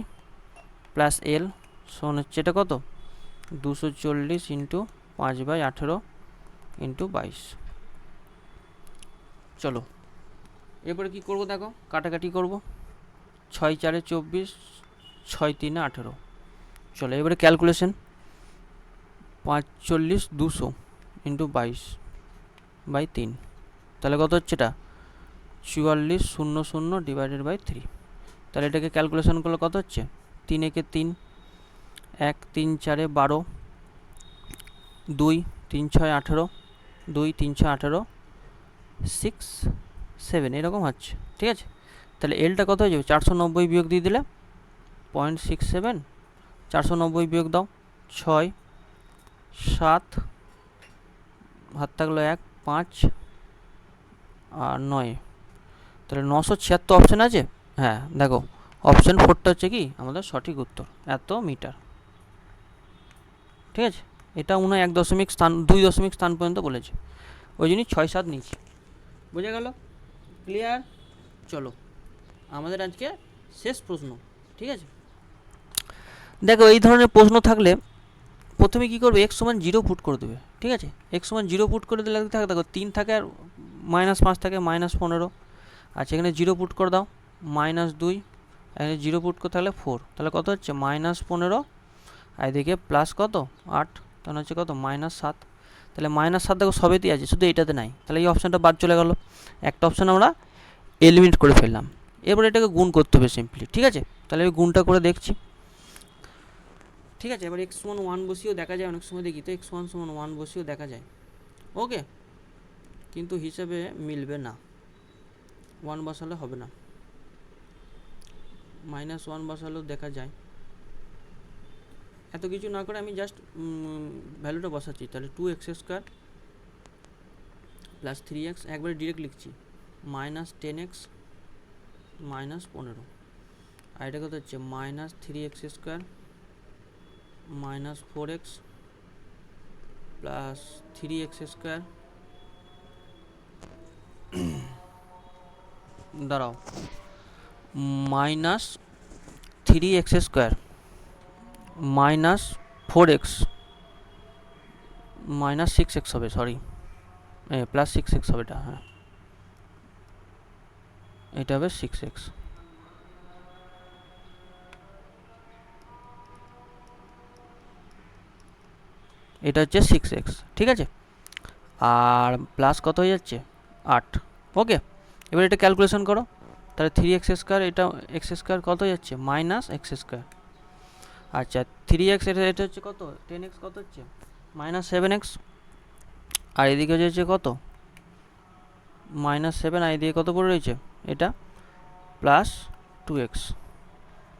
প্লাস এল সমান হচ্ছে এটা কত? 240 ইন্টু 5/18 ইন্টু 22। চলো এরপরে কী করবো? দেখো কাটাকাটি করবো, 6 4 24, 6 3 18। চলো এবারে ক্যালকুলেশন, 45 200 ইন্টু 22/3, তাহলে কত হচ্ছে এটা? 4400 ডিভাইডেড বাই 3। তাহলে এটাকে ক্যালকুলেশন করলে কত হচ্ছে? 3 একে 3, 1 3 4 12, 2 3 6 18, 2 3 6 18, 6 7 এরকম হচ্ছে, ঠিক আছে। তাহলে এলটা কত হয়ে যাবে? 490 বিয়োগ দিয়ে দিলে 0.67, 490 বিয়োগ দাও 6 7, হাত থাকলো 1 5 আর 9, তাহলে 976 অপশান আছে। হ্যাঁ দেখো অপশান 4টা হচ্ছে কি আমাদের সঠিক উত্তর, এত মিটার, ঠিক আছে। এটা মনে হয় 2 দশমিক স্থান পর্যন্ত বলেছে, ওই জন্যই 6 7 নিয়েছি। বোঝা গেল? ক্লিয়ার? চলো আমাদের আজকে শেষ প্রশ্ন, ঠিক আছে। দেখো এই ধরনের প্রশ্ন থাকলে প্রথমে কী করবে? x সমান 0 পুট করে দেবে, ঠিক আছে। x সমান 0 পুট করে দিলে থাকে, দেখো 3 থাকে আর -5 থাকে, -15। আচ্ছা এখানে 0 পুট করে দাও, -2, এখানে 0 পুট করে থাকলে 4, তাহলে কত হচ্ছে? -15, আর এদিকে প্লাস কত? 8, তাহলে হচ্ছে কত? -7। তাহলে -7 দেখো সবেতেই আছে, শুধু এইটাতে নাই, তাহলে এই অপশানটা বাদ চলে গেল, একটা অপশান আমরা এলিমিনেট করে ফেললাম। এবার এটাকে গুণ করতে হবে সিম্পলি, ঠিক আছে। তাহলে আমি গুণটা করে দেখছি, ঠিক আছে। এবার x সমান 1 বসিয়েও দেখা যায়, অনেক সময় দেখি তো x1 সমান 1 বসিয়েও দেখা যায়, ওকে, কিন্তু হিসাবে মিলবে না, 1 বসালে হবে না, -1 বসালেও দেখা যায়। এত কিছু না করে আমি জাস্ট ভ্যালুটা বসাচ্ছি, তাহলে 2x² প্লাস 3x, একবারে ডিরেক্ট লিখছি, -10x -15, আর এটা কত হচ্ছে? -3x² -4x প্লাস 3x² দাঁড়াও, minus 3x square minus 4x minus 6x হবে, সরি প্লাস 6x হবে এটা, হ্যাঁ এটা হবে 6x। এটা হচ্ছে 6x, ঠিক আছে। আর প্লাস কত হয়ে যাচ্ছে 8, ওকে। এবার এটা ক্যালকুলেশন করো, তাহলে 3x স্কোয়ার, এটা x স্কোয়ার কত হয়ে যাচ্ছে মাইনাস এক্স স্কোয়ার। আচ্ছা 3x এটা হচ্ছে কত, 10x কত হচ্ছে মাইনাস 7x, আর এদিকে হচ্ছে কত মাইনাস 7, আর এদিকে কত করে রয়েছে এটা প্লাস 2x,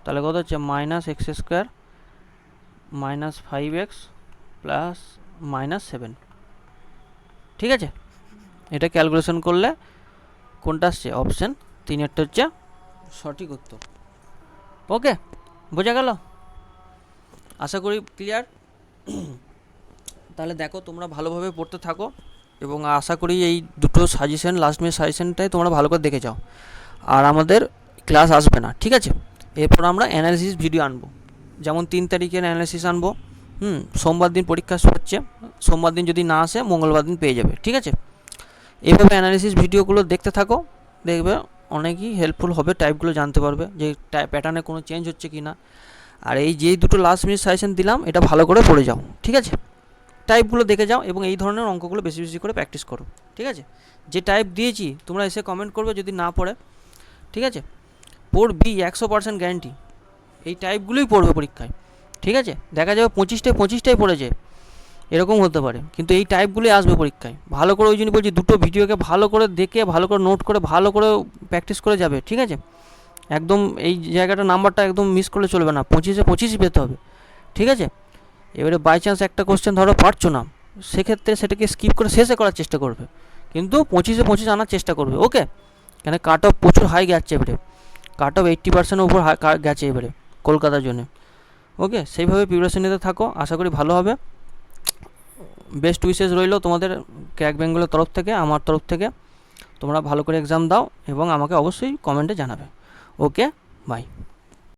তাহলে কত হচ্ছে minus x square minus 5x plus minus 7, ঠিক আছে। এটা ক্যালকুলেশন করলে কোনটা আসছে, অপশান 3 হচ্ছে সঠিক উত্তর। ওকে, বোঝা গেল, আশা করি ক্লিয়ার। তাহলে দেখো তোমরা ভালোভাবে পড়তে থাকো, এবং আশা করি এই দুটো সাজেশন, লাস্ট মিনিট সাজেশনটাই তোমরা ভালো করে দেখে যাও। আর আমাদের ক্লাস আসবে না, ঠিক আছে। এরপর আমরা অ্যানালিসিস ভিডিও আনবো, যেমন 3 তারিখের অ্যানালিসিস আনবো। সোমবার দিন পরীক্ষা হচ্ছে, সোমবার দিন যদি না আসে মঙ্গলবার দিন পেয়ে যাবে, ঠিক আছে। এইভাবে অ্যানালিসিস ভিডিওগুলো দেখতে থাকো, দেখবে অনেকই হেল্পফুল হবে, টাইপগুলো জানতে পারবে যে প্যাটার্নে কোনো চেঞ্জ হচ্ছে কি না। আর এই যেই দুটো লাস্ট মিনিট সাজেশন দিলাম এটা ভালো করে পড়ে যাও, ঠিক আছে। টাইপগুলো দেখে যাও এবং এই ধরনের অঙ্কগুলো বেশি বেশি করে প্র্যাকটিস করো, ঠিক আছে। যে টাইপ দিয়েছি তোমরা এসে কমেন্ট করবে যদি না পড়ে, ঠিক আছে। পড়বি 100% গ্যারান্টি, এই টাইপগুলোই পড়বে পরীক্ষায়, ঠিক আছে। দেখা যাবে 25টাই পড়েছে, এরকম হতে পারে, কিন্তু এই টাইপগুলোই আসবে পরীক্ষায়। ভালো করে ওই জন্য বলছি, দুটো ভিডিওকে ভালো করে দেখে, ভালো করে নোট করে, ভালো করে প্র্যাকটিস করে যাবে, ঠিক আছে। একদম এই জায়গাটা নাম্বারটা একদম মিস করলে চলবে না, 25-25 পেতে হবে, ঠিক আছে। এবারে বাই চান্স একটা কোশ্চেন ধরো পারছো না, সেক্ষেত্রে সেটাকে স্কিপ করে শেষে করার চেষ্টা করবে, কিন্তু 25-25 আনার চেষ্টা করবে, ওকে। কেন কাট অফ প্রচুর হাই গেছে এবারে, কাট অফ 80% উপর গেছে এবারে কলকাতার জন্য, ওকে। সেইভাবে প্রিপারেশন নিতে থাকো, আশা করি ভালো হবে। বেস্ট উইশেস রইল তোমাদের ক্র্যাক বেঙ্গলের তরফ থেকে, আমার তরফ থেকে। তোমরা ভালো করে এক্সাম দাও এবং আমাকে অবশ্যই কমেন্টে জানাবে, ওকে, বাই।